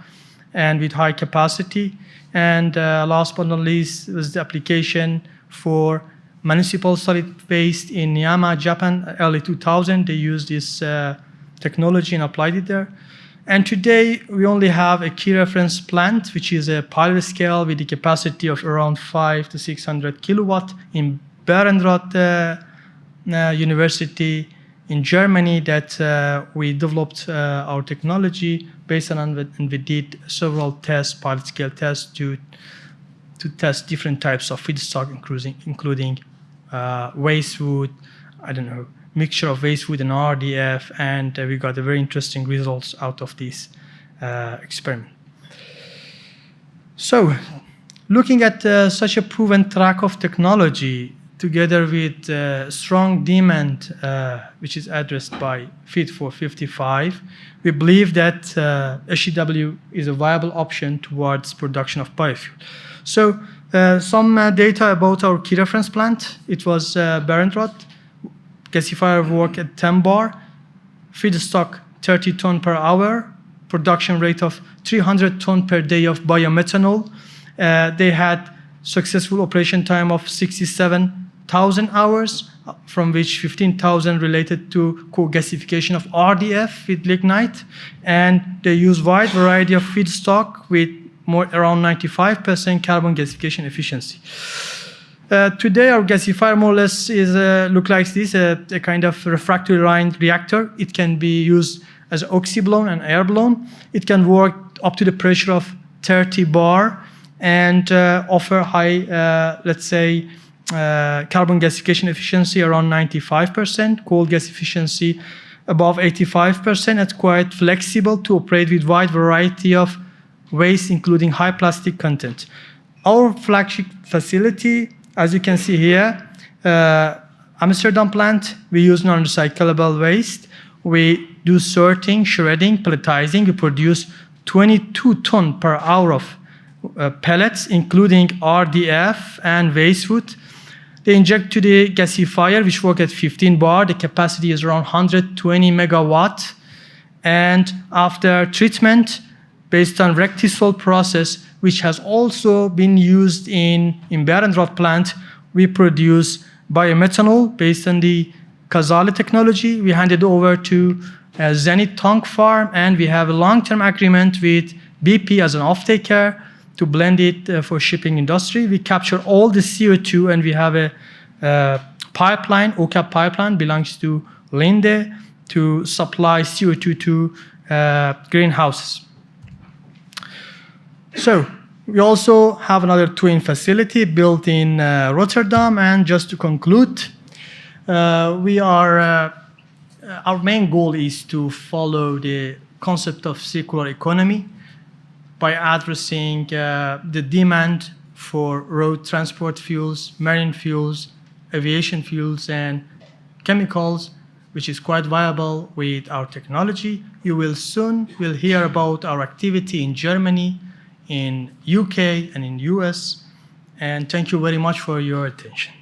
and with high capacity. And last but not least was the application for municipal solid waste in Miyama, Japan, early 2000. They used this technology and applied it there. And today, we only have a key reference plant, which is a pilot scale with a capacity of around 500 to 600 kilowatt in Bioenergy University in Germany that we developed our technology based on, and we did several tests, pilot scale tests to test different types of feedstock, including waste wood, mixture of waste wood and RDF, and we got a very interesting results out of this experiment. So, looking at such a proven track of technology, together with strong demand, which is addressed by Fit for 55, we believe that SEW is a viable option towards production of biofuel. So, some data about our key reference plant. It was Bioenergy. Gasifier work at 10 bar, feedstock 30 ton per hour, production rate of 300 ton per day of biomethanol. They had successful operation time of 67,000 hours, from which 15,000 related to co-gasification of RDF with lignite, and they use wide variety of feedstock with around 95% carbon gasification efficiency. Today, our gasifier more or less is look like this, a kind of refractory lined reactor. It can be used as oxy-blown and air-blown. It can work up to the pressure of 30 bar and offer high, let's say, carbon gasification efficiency around 95%, cold gas efficiency above 85%. It's quite flexible to operate with wide variety of waste, including high plastic content. Our flagship facility, as you can see here, Amsterdam plant, we use non-recyclable waste. We do sorting, shredding, pelletizing. We produce 22 ton per hour of pellets, including RDF and waste wood. They inject to the gasifier, which work at 15 bar. The capacity is around 120 megawatt. And after treatment, based on rectisol process, which has also been used in Bioenergy plant, we produce biomethanol based on the Casale technology. We handed over to Zenit Tank Farm, and we have a long-term agreement with BP as an off-taker to blend it for shipping industry. We capture all the CO2, and we have a pipeline, OCAP pipeline, belongs to Linde to supply CO2 to greenhouses. So we also have another twin facility built in Rotterdam. And just to conclude, our main goal is to follow the concept of circular economy by addressing the demand for road transport fuels, marine fuels, aviation fuels, and chemicals, which is quite viable with our technology. You will soon hear about our activity in Germany, in UK, and in US. And thank you very much for your attention.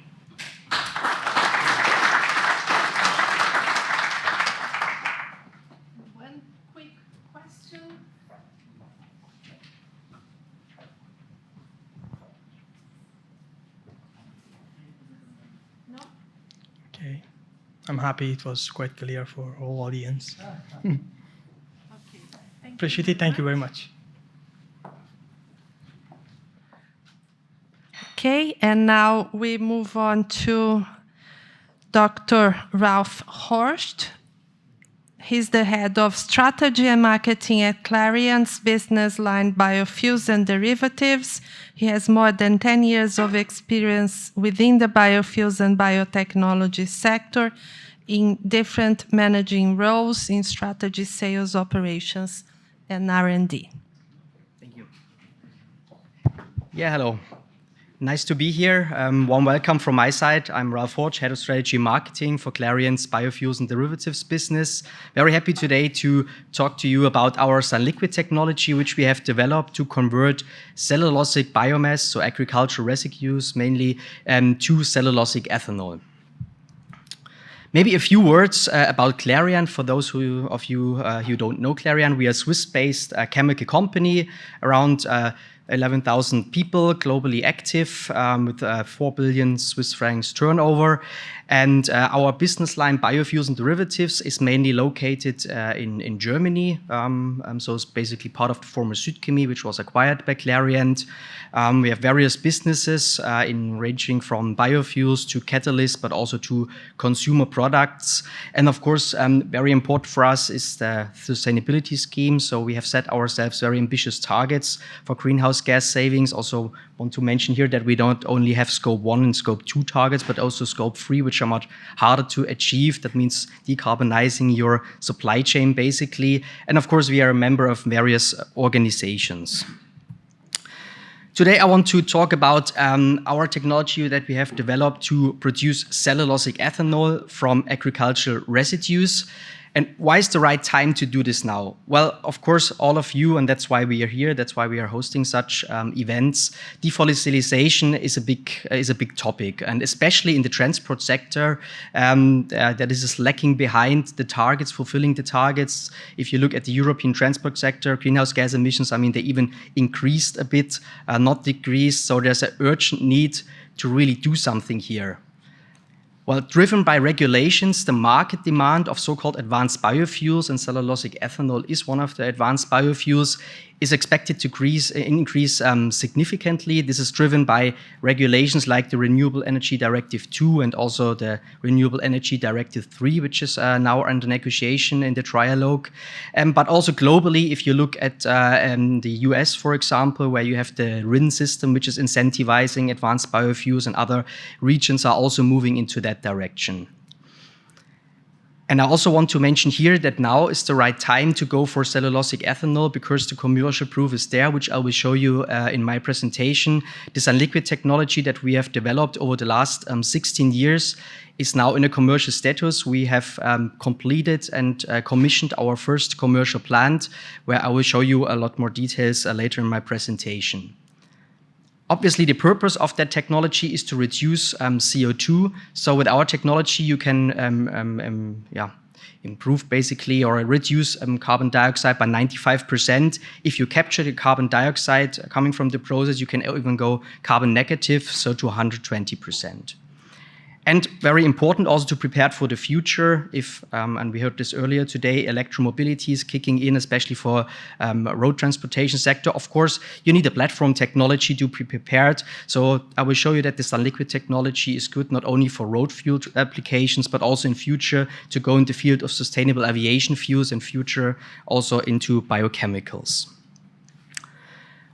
One quick question. No? Okay. I'm happy it was quite clear for all audience. Okay. Thank Appreciate it. Thank you very much. Okay, and now we move on to Dr. Ralph Horst. He's the head of strategy and marketing at Clariant's business line Biofuels and Derivatives. He has more than 10 years of experience within the biofuels and biotechnology sector in different managing roles in strategy, sales, operations, and R&D. Thank you. Yeah, hello. Nice to be here. Warm welcome from my side. I'm Ralph Horch, Head of Strategy and Marketing for Clariant's Biofuels and Derivatives business. Very happy today to talk to you about our sunliquid technology, which we have developed to convert cellulosic biomass, so agricultural residues mainly, to cellulosic ethanol. Maybe a few words about Clariant for those of you who don't know Clariant. We are a Swiss-based chemical company, around 11,000 people, globally active, with 4 billion Swiss francs turnover. And our business line, Biofuels and Derivatives, is mainly located in Germany. So it's basically part of the former Südchemie, which was acquired by Clariant. We have various businesses ranging from biofuels to catalysts, but also to consumer products. And of course, very important for us is the sustainability scheme. So we have set ourselves very ambitious targets for greenhouse gas savings. Also want to mention here that we don't only have scope 1 and scope 2 targets, but also scope 3, which are much harder to achieve. That means decarbonizing your supply chain, basically. And of course, we are a member of various organizations. Today, I want to talk about our technology that we have developed to produce cellulosic ethanol from agricultural residues. And why is the right time to do this now? Well, of course, all of you, and that's why we are here, that's why we are hosting such events. Defossilization is a big topic, and especially in the transport sector, that is lacking behind the targets, fulfilling the targets. If you look at the European transport sector, greenhouse gas emissions, I mean, they even increased a bit, not decreased. So there's an urgent need to really do something here. Well, driven by regulations, the market demand of so-called advanced biofuels, and cellulosic ethanol is one of the advanced biofuels, is expected to increase significantly. This is driven by regulations like the Renewable Energy Directive 2 and also the Renewable Energy Directive 3, which is now under negotiation in the trialogue. But also globally, if you look at the US, for example, where you have the RIN system, which is incentivizing advanced biofuels, and other regions are also moving into that direction. And I also want to mention here that now is the right time to go for cellulosic ethanol because the commercial proof is there, which I will show you in my presentation. The sunliquid technology that we have developed over the last 16 years is now in a commercial status. We have completed and commissioned our first commercial plant, where I will show you a lot more details later in my presentation. Obviously, the purpose of that technology is to reduce CO2. So with our technology, you can improve basically or reduce carbon dioxide by 95%. If you capture the carbon dioxide coming from the process, you can even go carbon negative, so to 120%. And very important also to prepare for the future. And we heard this earlier today, electromobility is kicking in, especially for road transportation sector. Of course, you need a platform technology to be prepared. So I will show you that the sunliquid technology is good not only for road fuel applications, but also in future to go in the field of sustainable aviation fuels and future also into biochemicals.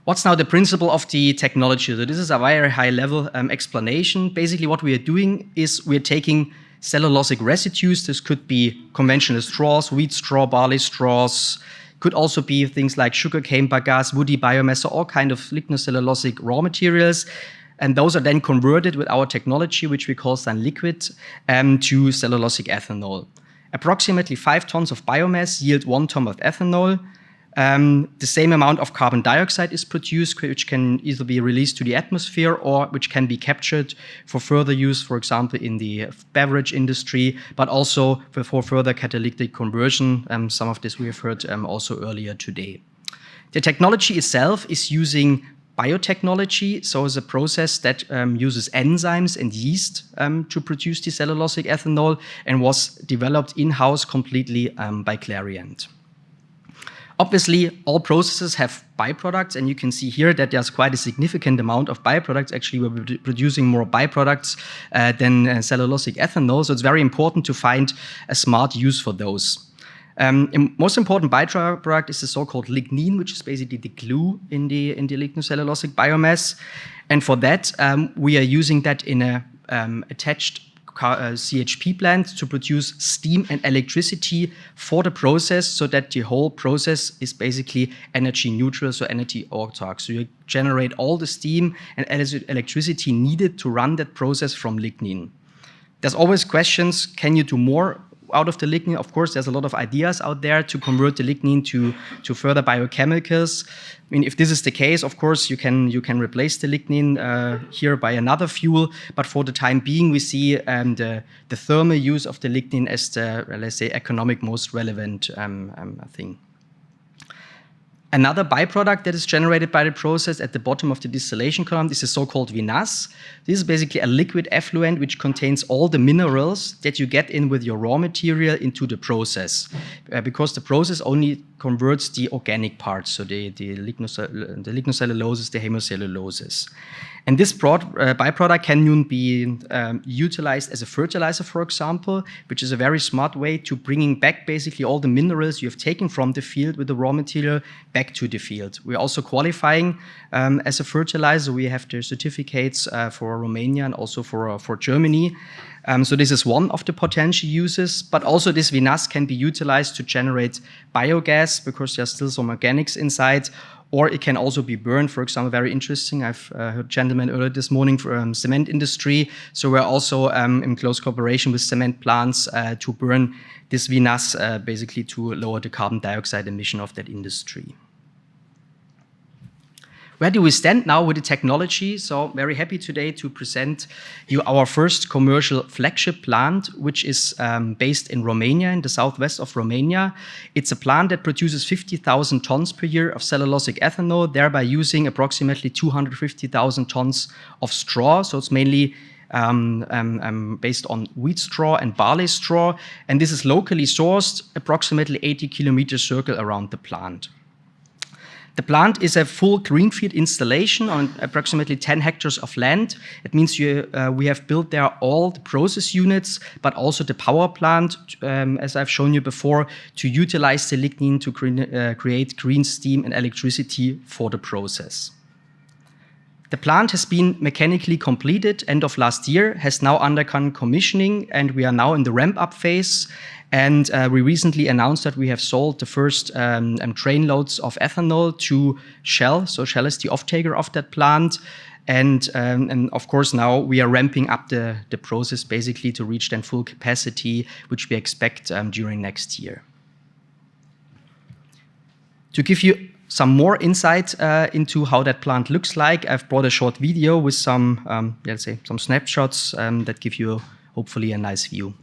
What's now the principle of the technology? So this is a very high-level explanation. Basically, what we are doing is we're taking cellulosic residues. This could be conventional straws, wheat straw, barley straws. Could also be things like sugarcane bagasse, woody biomass, so all kind of lignocellulosic raw materials. And those are then converted with our technology, which we call sunliquid, to cellulosic ethanol. Approximately 5 tons of biomass yield 1 ton of ethanol. The same amount of carbon dioxide is produced, which can either be released to the atmosphere or which can be captured for further use, for example, in the beverage industry, but also for further catalytic conversion. Some of this we have heard also earlier today. The technology itself is using biotechnology, so it's a process that uses enzymes and yeast to produce the cellulosic ethanol and was developed in-house completely by Clariant. Obviously, all processes have byproducts, and you can see here that there's quite a significant amount of byproducts. Actually, we're producing more byproducts than cellulosic ethanol, so it's very important to find a smart use for those. Most important byproduct is the so-called lignin, which is basically the glue in the lignocellulosic biomass. And for that, we are using that in a attached CHP plant to produce steam and electricity for the process, so that the whole process is basically energy neutral, so energy autark. So you generate all the steam and electricity needed to run that process from lignin. There's always questions, can you do more out of the lignin? Of course, there's a lot of ideas out there to convert the lignin to further biochemicals. I mean, if this is the case, of course, you can replace the lignin here by another fuel. But for the time being, we see the thermal use of the lignin as the, let's say, economic most relevant thing. Another byproduct that is generated by the process at the bottom of the distillation column is the so-called vinasse. This is basically a liquid effluent which contains all the minerals that you get in with your raw material into the process, because the process only converts the organic parts, so the lignocelluloses, the hemocelluloses. And this byproduct can be utilized as a fertilizer, for example, which is a very smart way to bringing back basically all the minerals you have taken from the field with the raw material back to the field. We're also qualifying as a fertilizer. We have the certificates for Romania and also for Germany. So this is one of the potential uses, but also this vinasse can be utilized to generate biogas because there's still some organics inside, or it can also be burned. For example, very interesting, I've heard a gentleman earlier this morning from cement industry. So we're also in close cooperation with cement plants to burn this vinasse basically to lower the carbon dioxide emission of that industry. Where do we stand now with the technology? So very happy today to present you our first commercial flagship plant, which is based in Romania, in the southwest of Romania. It's a plant that produces 50,000 tons per year of cellulosic ethanol, thereby using approximately 250,000 tons of straw. So it's mainly based on wheat straw and barley straw. And this is locally sourced, approximately 80 kilometer circle around the plant. The plant is a full greenfield installation on approximately 10 hectares of land. It means we have built there all the process units, but also the power plant, as I've shown you before, to utilize the lignin to create green steam and electricity for the process. The plant has been mechanically completed end of last year, has now undergone commissioning, and we are now in the ramp-up phase. And we recently announced that we have sold the first train loads of ethanol to Shell. So Shell is the off-taker of that plant. And of course, now we are ramping up the process basically to reach then full capacity, which we expect during next year. To give you some more insight into how that plant looks like, I've brought a short video with some, let's say, some snapshots that give you hopefully a nice view.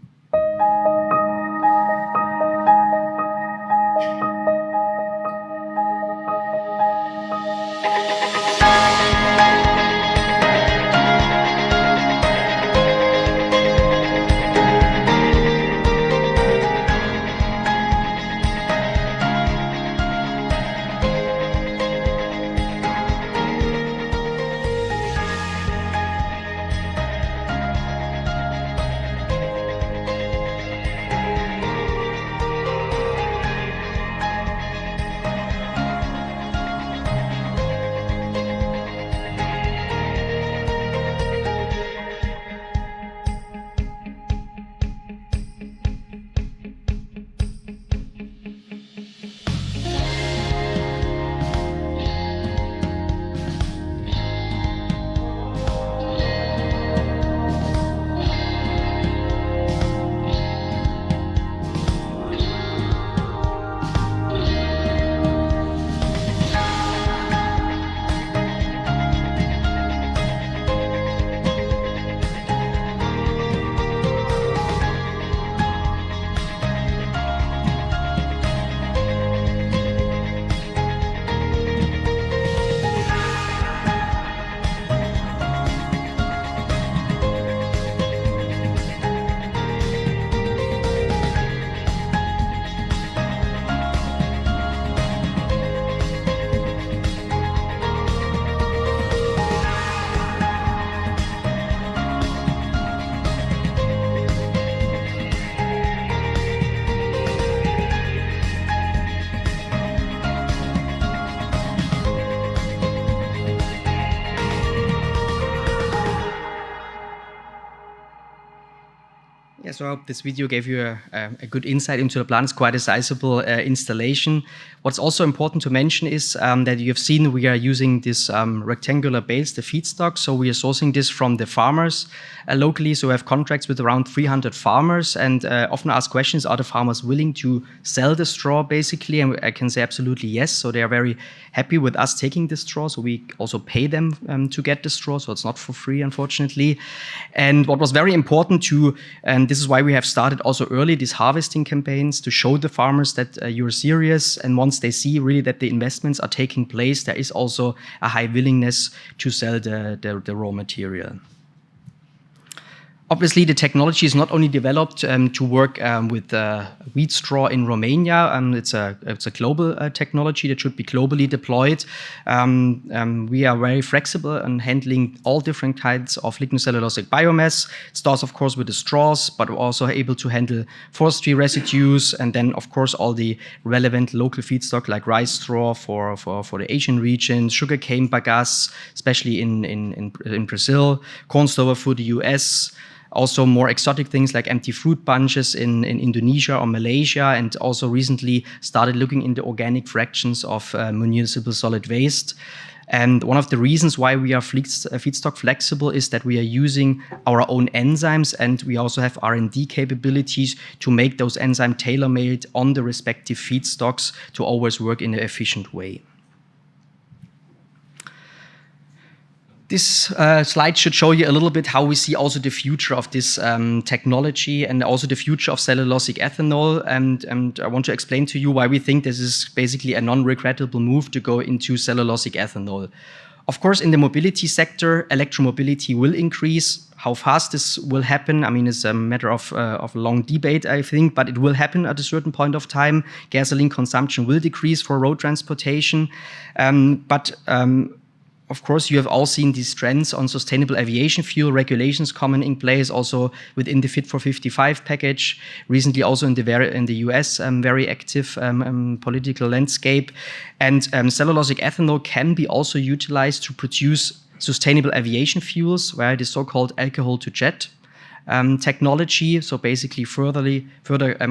so I hope this video gave you a good insight into the plant. It's quite a sizable installation. What's also important to mention is that you have seen we are using this rectangular bales, the feedstock. So we are sourcing this from the farmers locally. So we have contracts with around 300 farmers and often ask questions, are the farmers willing to sell the straw basically? And I can say absolutely yes. So they are very happy with us taking the straw. So we also pay them to get the straw. So it's not for free, unfortunately. And what was very important and this is why we have started also early these harvesting campaigns to show the farmers that you're serious. And once they see really that the investments are taking place, there is also a high willingness to sell the raw material. Obviously, the technology is not only developed to work with wheat straw in Romania. It's a global technology that should be globally deployed. We are very flexible in handling all different kinds of lignocellulosic biomass. It starts, of course, with the straws, but we're also able to handle forestry residues, and then, of course, all the relevant local feedstock like rice straw for the Asian region, sugarcane bagasse, especially in Brazil, corn stover for the US. Also more exotic things like empty fruit bunches in Indonesia or Malaysia, and also recently started looking into organic fractions of municipal solid waste. And one of the reasons why we are feedstock flexible is that we are using our own enzymes, and we also have R&D capabilities to make those enzymes tailor-made on the respective feedstocks to always work in an efficient way. This slide should show you a little bit how we see also the future of this technology and also the future of cellulosic ethanol. And I want to explain to you why we think this is basically a non-regrettable move to go into cellulosic ethanol. Of course, in the mobility sector, electromobility will increase. How fast this will happen, I mean, it's a matter of long debate, I think, but it will happen at a certain point of time. Gasoline consumption will decrease for road transportation. Of course, you have all seen these trends on sustainable aviation fuel regulations coming in place, also within the Fit for 55 package. Recently, also in the US, very active political landscape. And cellulosic ethanol can be also utilized to produce sustainable aviation fuels, where the so-called alcohol-to-jet technology, so basically further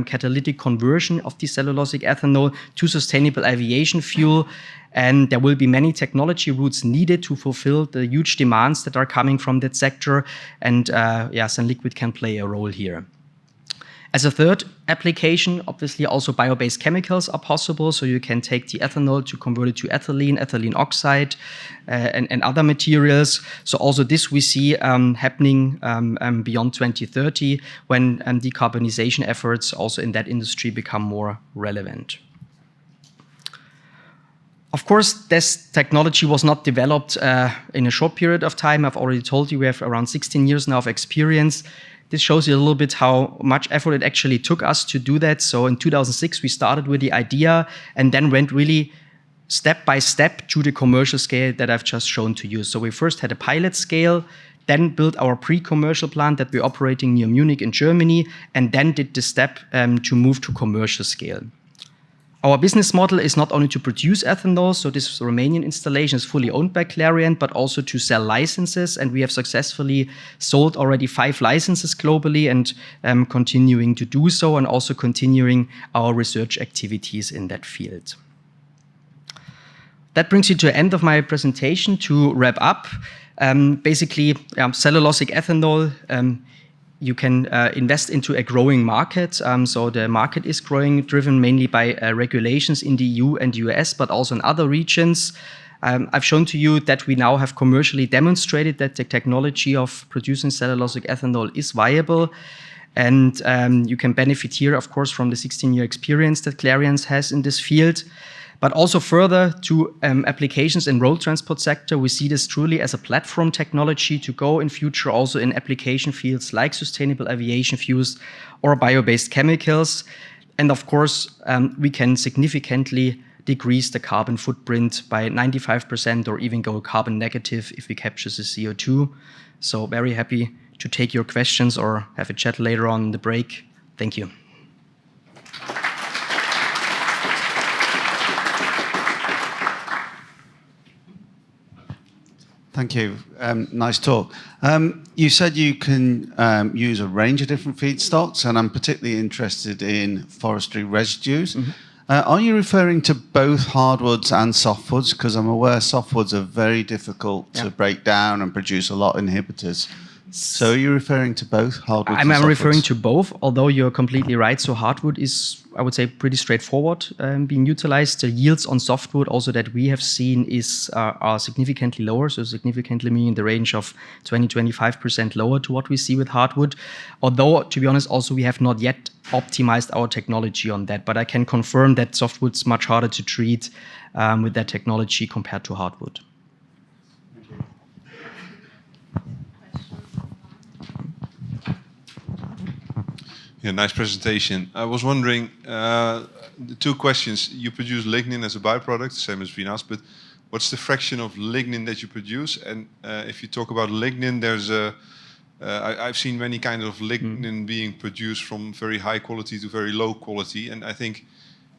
catalytic conversion of the cellulosic ethanol to sustainable aviation fuel. And there will be many technology routes needed to fulfill the huge demands that are coming from that sector. And sunliquid can play a role here. As a third application, obviously also bio-based chemicals are possible. So you can take the ethanol to convert it to ethylene oxide, and other materials. So also this we see happening beyond 2030 when decarbonization efforts also in that industry become more relevant. Of course, this technology was not developed in a short period of time. I've already told you we have around 16 years now of experience. This shows you a little bit how much effort it actually took us to do that. So in 2006, we started with the idea and then went really step by step to the commercial scale that I've just shown to you. So we first had a pilot scale, then built our pre-commercial plant that we're operating near Munich in Germany, and then did the step to move to commercial scale. Our business model is not only to produce ethanol, so this Romanian installation is fully owned by Clariant, but also to sell licenses. And we have successfully sold already 5 licenses globally and continuing to do so, and also continuing our research activities in that field. That brings you to the end of my presentation. To wrap up, basically, cellulosic ethanol, you can invest into a growing market. So the market is growing, driven mainly by regulations in the EU and US, but also in other regions. I've shown to you that we now have commercially demonstrated that the technology of producing cellulosic ethanol is viable. And you can benefit here, of course, from the 16-year experience that Clariant has in this field. But also further to applications in road transport sector, we see this truly as a platform technology to go in future also in application fields like sustainable aviation fuels or bio-based chemicals. And of course, we can significantly decrease the carbon footprint by 95% or even go carbon negative if we capture the CO2. So very happy to take your questions or have a chat later on in the break. Thank you. thank you. Nice talk. You said you can use a range of different feedstocks, and I'm particularly interested in forestry residues. Are you referring to both hardwoods and softwoods? Because I'm aware softwoods are very difficult to break down and produce a lot of inhibitors. So are you referring to both hardwoods and softwoods? I'm referring to both, although you're completely right. So hardwood is, I would say, pretty straightforward being utilized. The yields on softwood also that we have seen are significantly lower. So significantly meaning the range of 20-25% lower to what we see with hardwood. Although, to be honest, also we have not yet optimized our technology on that. But I can confirm that softwood's much harder to treat with that technology compared to hardwood. Yeah, nice presentation. I was wondering, the two questions. You produce lignin as a byproduct, same as vinasse, but what's the fraction of lignin that you produce? And if you talk about lignin, there's I've seen many kinds of lignin being produced from very high quality to very low quality. And I think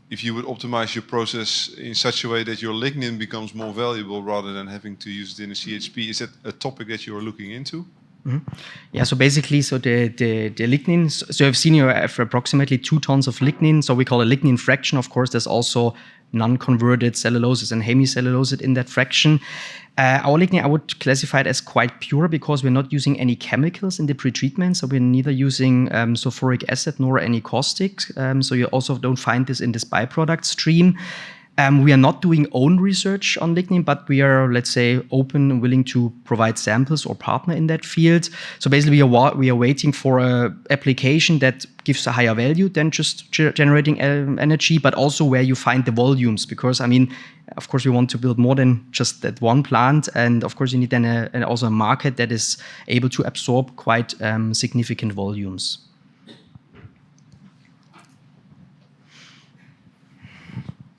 if you would optimize your process in such a way that your lignin becomes more valuable rather than having to use it in a CHP, is that a topic that you are looking into? Yeah, so basically, so the lignin, so I've seen you have approximately 2 tons of lignin, so we call a lignin fraction. Of course, there's also non-converted celluloses and hemicellulose in that fraction. Our lignin, I would classify it as quite pure because we're not using any chemicals in the pretreatment, so we're neither using sulfuric acid nor any caustics, so you also don't find this in this byproduct stream. We are not doing own research on lignin, but we are, let's say, open and willing to provide samples or partner in that field. So basically, we are waiting for an application that gives a higher value than just generating energy, but also where you find the volumes. Because, I mean, of course, we want to build more than just that one plant. And of course, you need then also a market that is able to absorb quite significant volumes.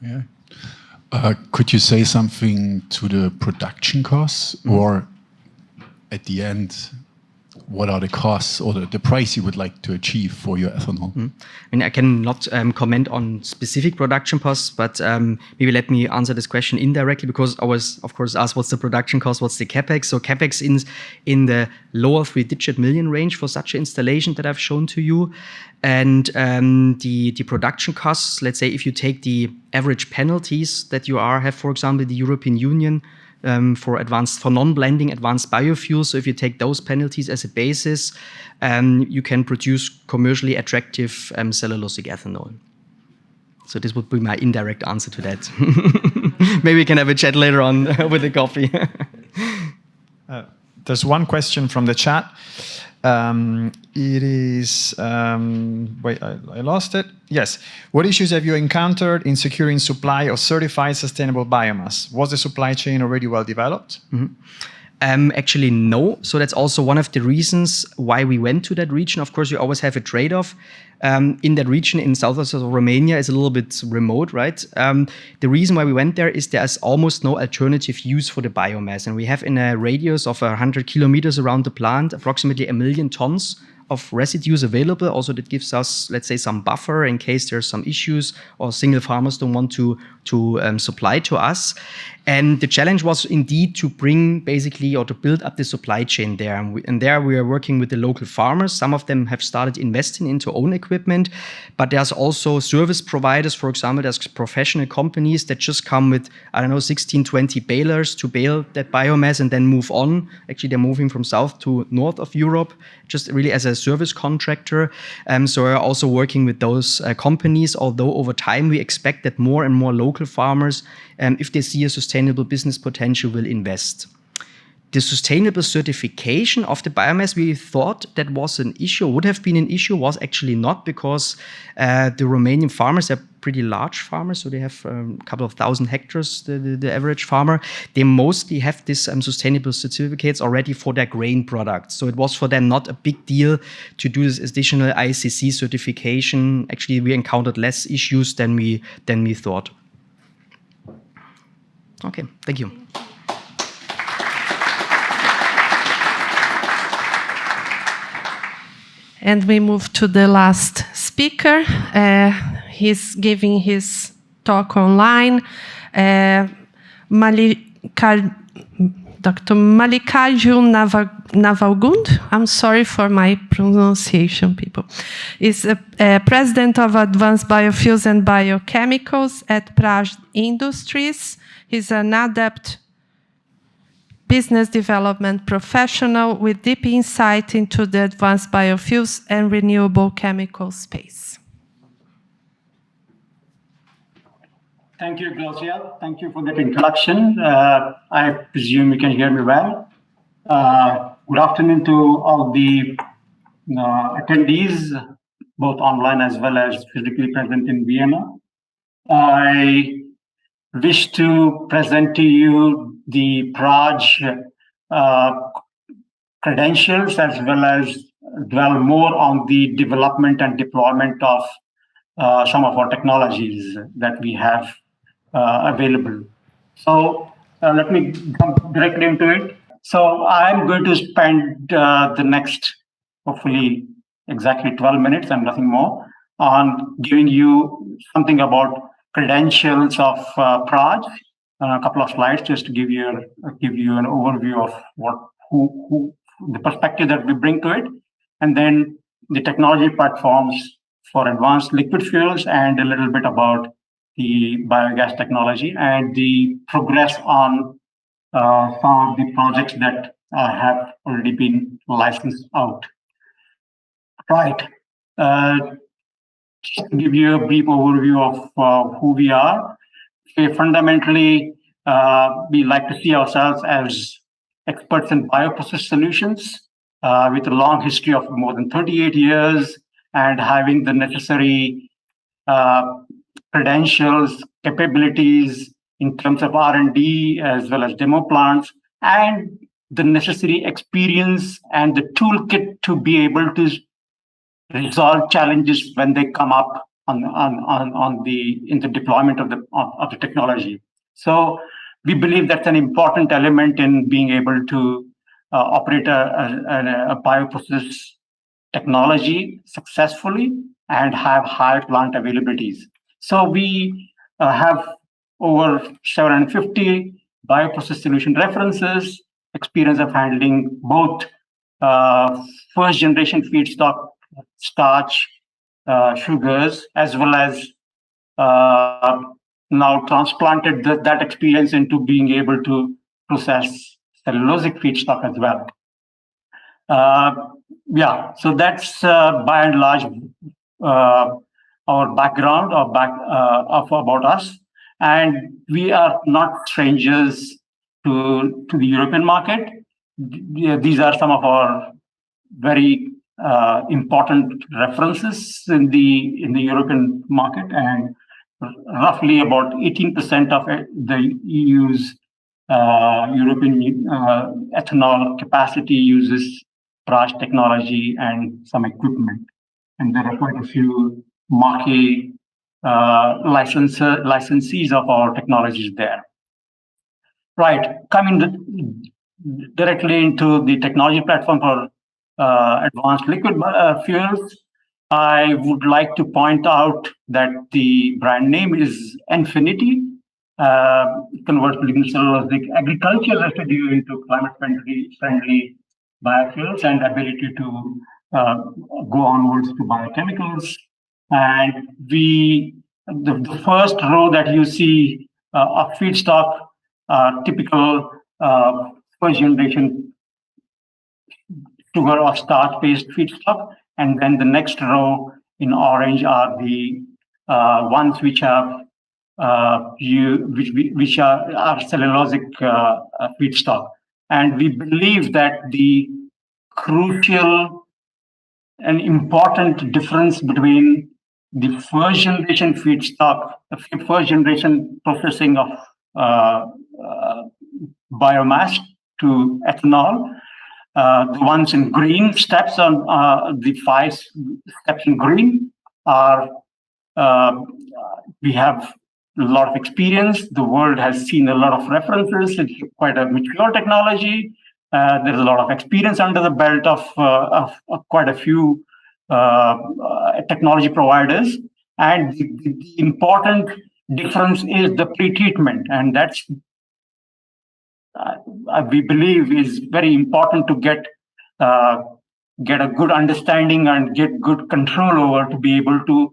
Yeah. Could you say something to the production costs, or at the end, what are the costs or the price you would like to achieve for your ethanol? I mean, I cannot comment on specific production costs, but maybe let me answer this question indirectly, because I was, of course, asked what's the production cost, what's the capex. So capex in the lower 3-digit million range for such an installation that I've shown to you. And the production costs, let's say if you take the average penalties that you have, for example, the European Union, for non-blending advanced biofuels. So if you take those penalties as a basis, you can produce commercially attractive cellulosic ethanol. So this would be my indirect answer to that. Maybe we can have a chat later on with a coffee. There's one question from the chat. It is, wait, I lost it. Yes. What issues have you encountered in securing supply of certified sustainable biomass? Was the supply chain already well developed? Actually, no. So that's also one of the reasons why we went to that region. Of course, you always have a trade-off. In that region in south of Romania is a little bit remote, right? The reason why we went there is there's almost no alternative use for the biomass. And we have in a radius of 100 kilometers around the plant, approximately 1 million tons of residues available. Also, that gives us, let's say, some buffer in case there's some issues or single farmers don't want to supply to us. And the challenge was indeed to bring basically or to build up the supply chain there. And there we are working with the local farmers. Some of them have started investing into own equipment, but there's also service providers. For example, there's professional companies that just come with, 16, 20 balers to bale that biomass and then move on. Actually, they're moving from south to north of Europe, just really as a service contractor. So we're also working with those companies, although over time we expect that more and more local farmers, if they see a sustainable business potential, will invest. The sustainable certification of the biomass, we thought that was an issue, would have been an issue, was actually not, because the Romanian farmers are pretty large farmers, so they have a couple of thousand hectares, the average farmer. They mostly have this sustainable certificates already for their grain products. So it was for them not a big deal to do this additional ICC certification. Actually, we encountered less issues than we thought. Okay, thank you. And we move to the last speaker. He's giving his talk online. Dr. Mallikaju Navalgund, I'm sorry for my pronunciation, people, is President of Advanced Biofuels and Biochemicals at Praj Industries. He's an adept business development professional with deep insight into the advanced biofuels and renewable chemical space. Thank you, Glaucia. Thank you for that introduction. I presume you can hear me well. Good afternoon to all the attendees, both online as well as physically present in Vienna. I wish to present to you the Praj credentials, as well as dwell more on the development and deployment of some of our technologies that we have available. So let me jump directly into it. So I'm going to spend the next, hopefully, exactly 12 minutes and nothing more on giving you something about credentials of Praj, a couple of slides just to give you an overview of who the perspective that we bring to it, and then the technology platforms for advanced liquid fuels, and a little bit about the biogas technology and the progress on some of the projects that have already been licensed out. Right. Just to give you a brief overview of who we are. Fundamentally, we like to see ourselves as experts in bioprocess solutions with a long history of more than 38 years and having the necessary credentials, capabilities in terms of R&D as well as demo plants, and the necessary experience and the toolkit to be able to resolve challenges when they come up in the deployment of the technology. So we believe that's an important element in being able to operate a bioprocess technology successfully and have high plant availabilities. So we have over 750 bioprocess solution references, experience of handling both first generation feedstock, starch, sugars, as well as now transplanted that experience into being able to process cellulosic feedstock as well. Yeah, so that's by and large our background about us, and we are not strangers to the European market. These are some of our very important references in the European market, and roughly about 18% of the EU's European ethanol capacity uses Praj technology and some equipment. And there are quite a few marquee licensees of our technologies there. Right, coming directly into the technology platform for advanced liquid fuels, I would like to point out that the brand name is Infinity. Converts lignocellulosic agricultural residue into climate-friendly biofuels and ability to go onwards to biochemicals. And the first row that you see of feedstock, typical first generation sugar or starch-based feedstock, and then the next row in orange are the ones which have which are cellulosic feedstock. And we believe that the crucial and important difference between the first generation feedstock, the first generation processing of biomass to ethanol, the ones in green steps on the 5 steps in green are we have a lot of experience. The world has seen a lot of references. It's quite a mature technology. There's a lot of experience under the belt of quite a few technology providers. And the important difference is the pre-treatment. And that's we believe is very important to get a good understanding and get good control over, to be able to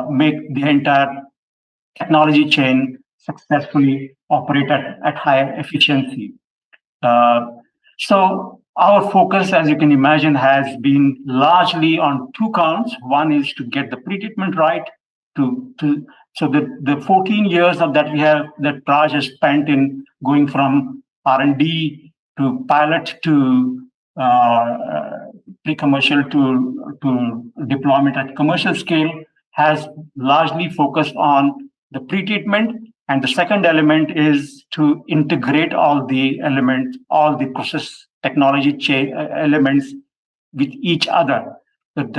make the entire technology chain successfully operate at high efficiency. So our focus, as you can imagine, has been largely on two counts. One is to get the pretreatment right. So the 14 years of that Raj has spent in going from R&D to pilot to pre-commercial to deployment at commercial scale has largely focused on the pretreatment. And the second element is to integrate all the elements, all the process technology chain elements with each other. The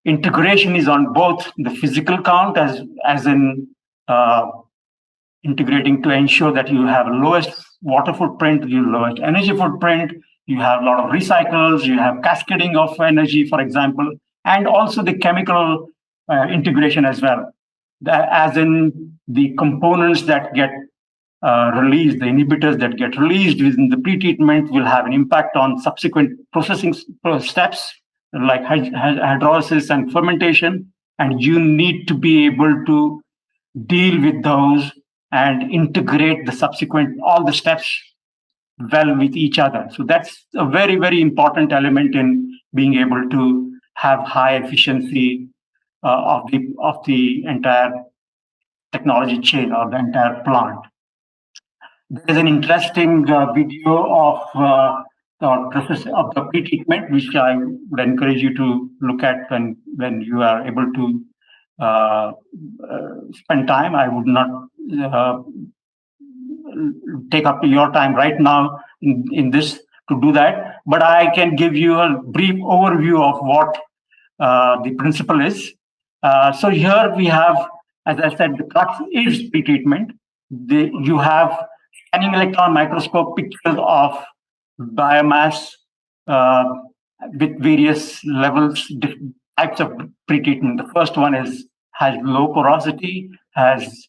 integration is on both the physical count, as in integrating to ensure that you have lowest water footprint, your lowest energy footprint, you have a lot of recycles, you have cascading of energy, for example, and also the chemical integration as well. As in the components that get released, the inhibitors that get released within the pretreatment will have an impact on subsequent processing steps like hydrolysis and fermentation, and you need to be able to deal with those and integrate the subsequent all the steps well with each other. So that's a very, very important element in being able to have high efficiency of the entire technology chain or the entire plant. There's an interesting video of the process of the pretreatment, which I would encourage you to look at when you are able to spend time. I would not take up your time right now in this to do that, but I can give you a brief overview of what the principle is. So here we have, as I said, the crux is pretreatment. You have scanning electron microscope pictures of biomass with various levels, different types of pretreatment. The first one has low porosity, is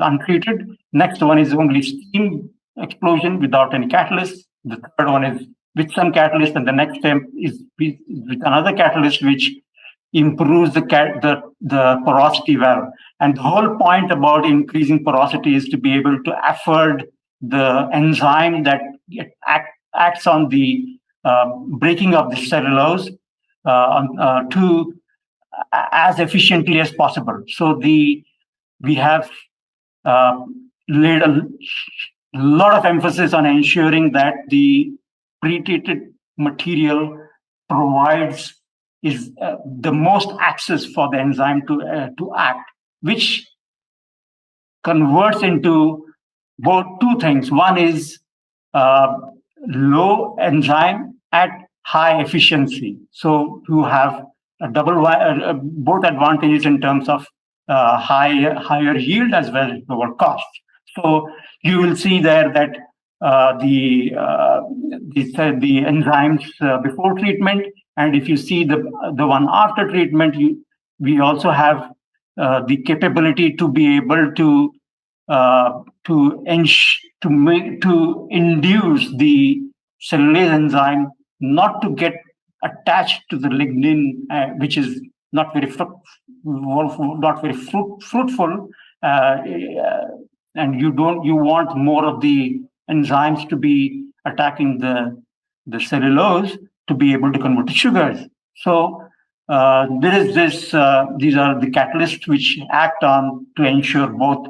untreated. Next one is only steam explosion without any catalyst. The third one is with some catalyst, and the next step is with another catalyst, which improves the porosity well. And the whole point about increasing porosity is to be able to afford the enzyme that acts on the breaking of the cellulose to as efficiently as possible. So we have laid a lot of emphasis on ensuring that the pretreated material provides the most access for the enzyme to act, which converts into both two things. One is low enzyme at high efficiency. So you have a both advantages in terms of higher yield as well as lower cost. So you will see there that the enzymes before treatment, and if you see the one after treatment, we also have the capability to be able to induce the cellulase enzyme not to get attached to the lignin, which is not very fruitful, and you want more of the enzymes to be attacking the cellulose to be able to convert to sugars. So there is this. These are the catalysts which act on to ensure both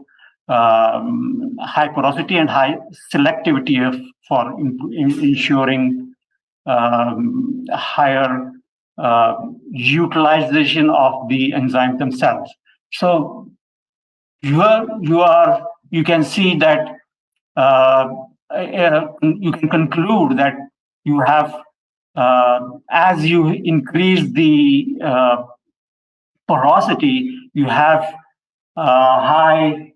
high porosity and high selectivity for ensuring higher utilization of the enzymes themselves. So you can see that you can conclude that you have as you increase the porosity, you have high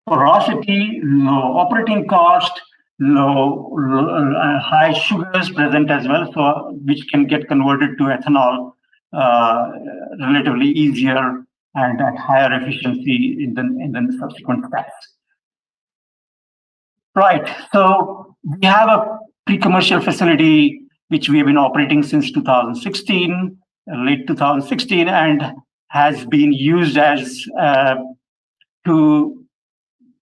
porosity, low operating cost, high sugars present as well, so which can get converted to ethanol relatively easier and at higher efficiency in the subsequent steps. Right. So we have a pre-commercial facility which we have been operating since 2016, late 2016, and has been used as to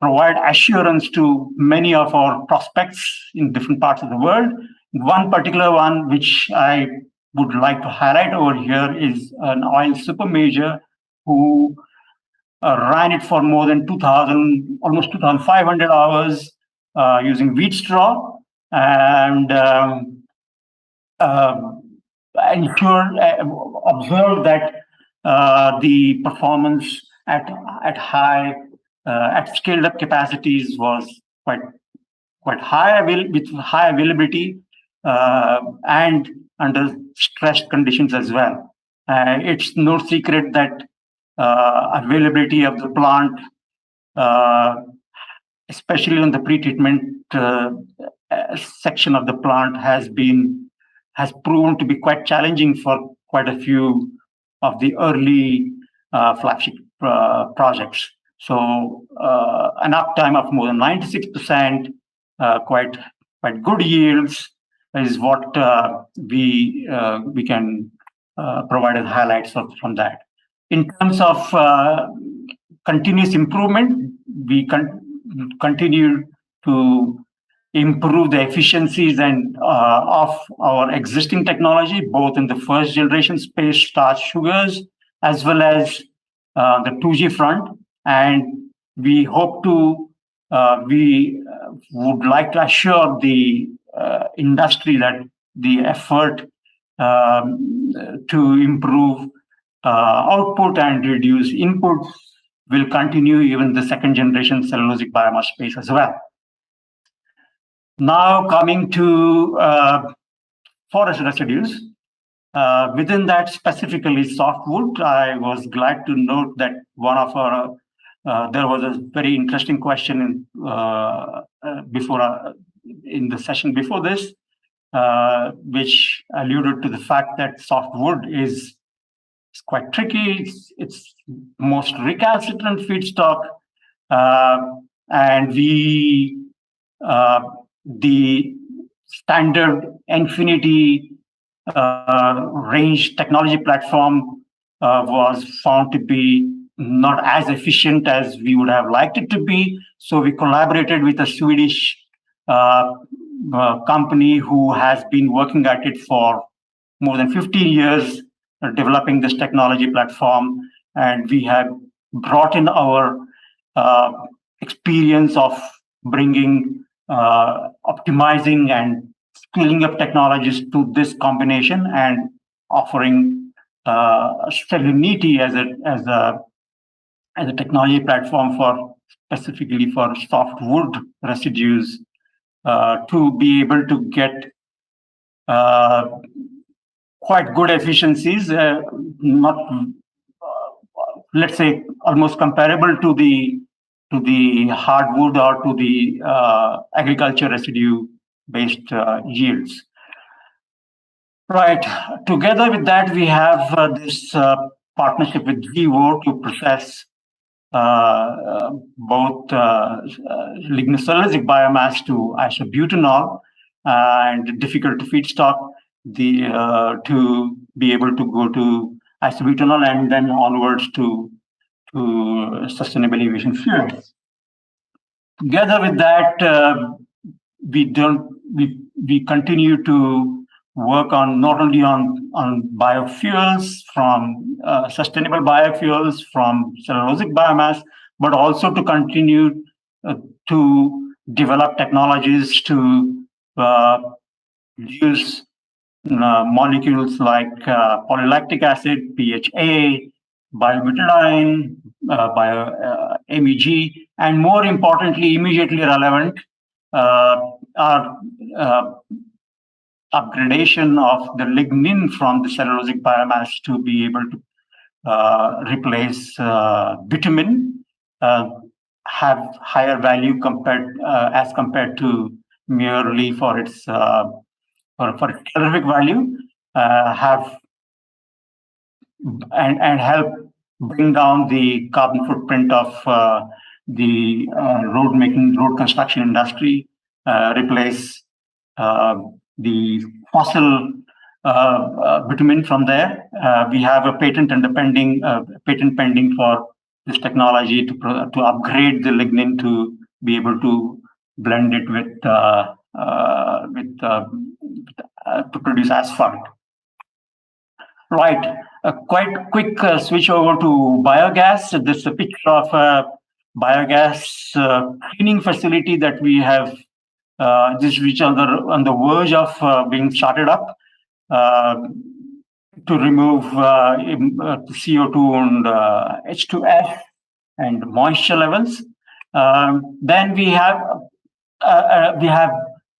provide assurance to many of our prospects in different parts of the world. One particular one which I would like to highlight over here is an oil super major who ran it for more than 2,000, almost 2,500 hours using wheat straw, and observed that the performance at scaled up capacities was quite high, with high availability and under stressed conditions as well. It's no secret that availability of the plant, especially on the pre-treatment section of the plant, has proven to be quite challenging for quite a few of the early flagship projects. So an uptime of more than 96%, quite good yields is what we can provide as highlights from that. In terms of continuous improvement, we continue to improve the efficiencies and of our existing technology, both in the first generation space starch sugars as well as the 2G front. And we hope to, we would like to assure the industry that the effort to improve output and reduce inputs will continue even the second generation cellulosic biomass space as well. Now coming to forest residues. Within that, specifically softwood, I was glad to note that one of our, there was a very interesting question in the session before this, which alluded to the fact that softwood is quite tricky. It's most recalcitrant feedstock, and the standard Infinity range technology platform was found to be not as efficient as we would have liked it to be. So we collaborated with a Swedish company who has been working at it for more than 15 years, developing this technology platform. And we have brought in our experience of bringing optimizing and scaling up technologies to this combination and offering Salinity as a technology platform for specifically for softwood residues to be able to get quite good efficiencies, not let's say almost comparable to the hardwood or to the agriculture residue-based yields. Right. Together with that, we have this partnership with Vivo to process both lignocellulosic biomass to isobutanol and difficult to feedstock to be able to go to isobutanol and then onwards to sustainable aviation fuels. Together with that, we continue to work on not only on biofuels from sustainable biofuels from cellulosic biomass, but also to continue to develop technologies to use molecules like polylactic acid, PHA, biobutadiene, MEG, and more importantly, immediately relevant, are upgradation of the lignin from the cellulosic biomass to be able to replace bitumen, have higher value as compared to merely for its calorific value, have and help bring down the carbon footprint of the road construction industry, replace the fossil bitumen from there. We have a patent pending for this technology to upgrade the lignin to be able to blend it with to produce asphalt. Right. A quite quick switch over to biogas. This is a picture of a biogas cleaning facility that we have, which on the verge of being started up to remove CO2 and H2S and moisture levels. Then we have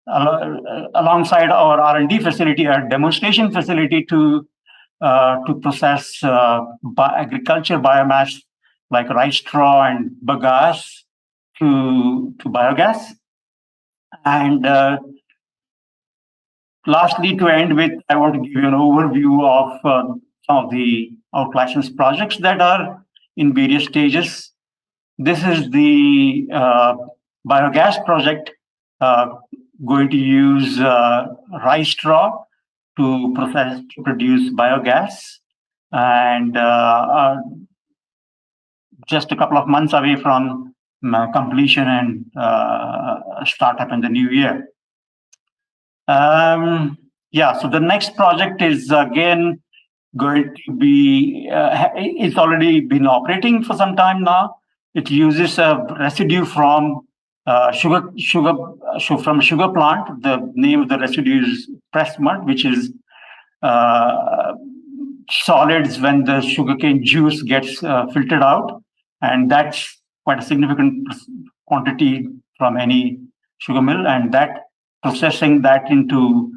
alongside our R&D facility, a demonstration facility to process agriculture biomass like rice straw and bagasse to biogas. And lastly, to end with, I want to give you an overview of some of the out-licensed projects that are in various stages. This is the biogas project going to use rice straw to produce biogas, and just a couple of months away from completion and startup in the new year. Yeah, so the next project is again going to be, it's already been operating for some time now. It uses a residue from sugar plant. The name of the residue is pressed mud, which is solids when the sugarcane juice gets filtered out, and that's quite a significant quantity from any sugar mill, and that processing that into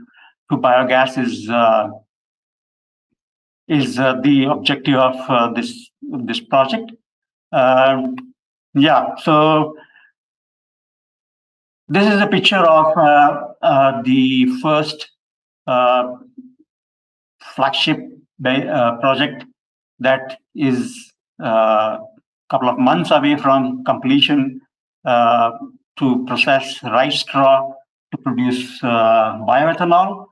biogas is the objective of this project. Yeah, so this is a picture of the first flagship project that is a couple of months away from completion to process rice straw to produce bioethanol.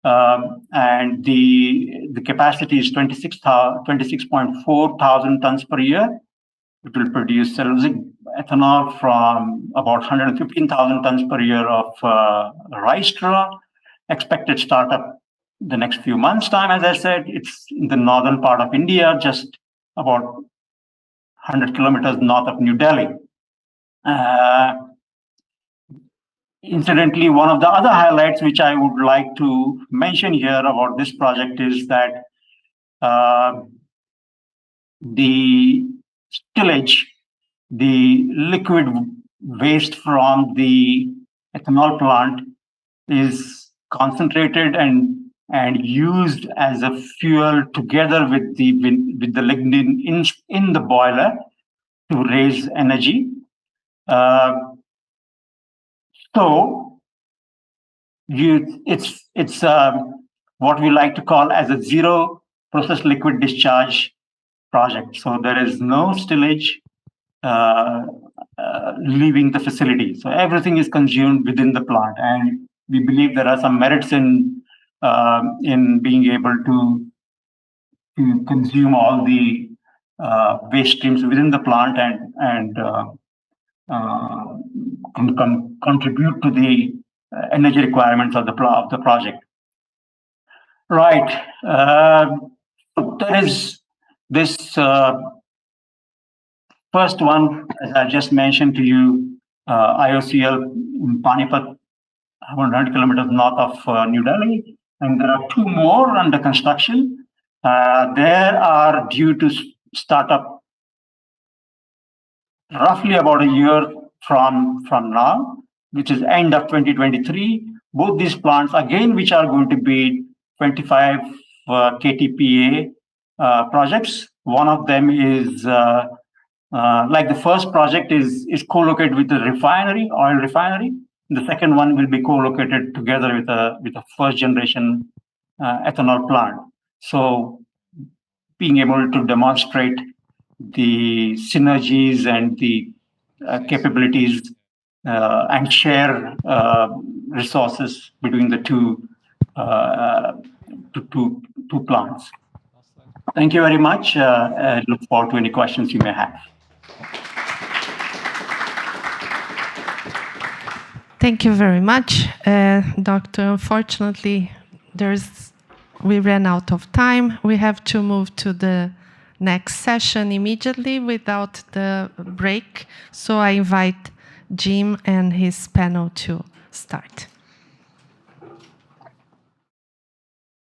And the capacity is 26.4 thousand tons per year. It will produce cellulosic ethanol from about 115,000 tons per year of rice straw. Expected startup the next few months' time. As I said, it's in the northern part of India, just about 100 kilometers north of New Delhi. Incidentally, one of the other highlights which I would like to mention here about this project is that the stillage, the liquid waste from the ethanol plant is concentrated and used as a fuel together with the lignin in the boiler to raise energy. So it's what we like to call as a zero process liquid discharge project. So there is no stillage leaving the facility. So everything is consumed within the plant, and we believe there are some merits in being able to consume all the waste streams within the plant and contribute to the energy requirements of the project. Right. There is this first one, as I just mentioned to you, IOCL in Panipat, 100 kilometers north of New Delhi, and there are two more under construction. There are due to start up roughly about a year from now, which is end of 2023. Both these plants, again, which are going to be 25 KTPA projects. One of them is like the first project is co-located with the refinery, oil refinery. The second one will be co-located together with a first generation ethanol plant. So being able to demonstrate the synergies and the capabilities and share resources between the two plants. Thank you very much. I look forward to any questions you may have. Thank you very much, Doctor. Unfortunately, we ran out of time. We have to move to the next session immediately without the break. So I invite Jim and his panel to start.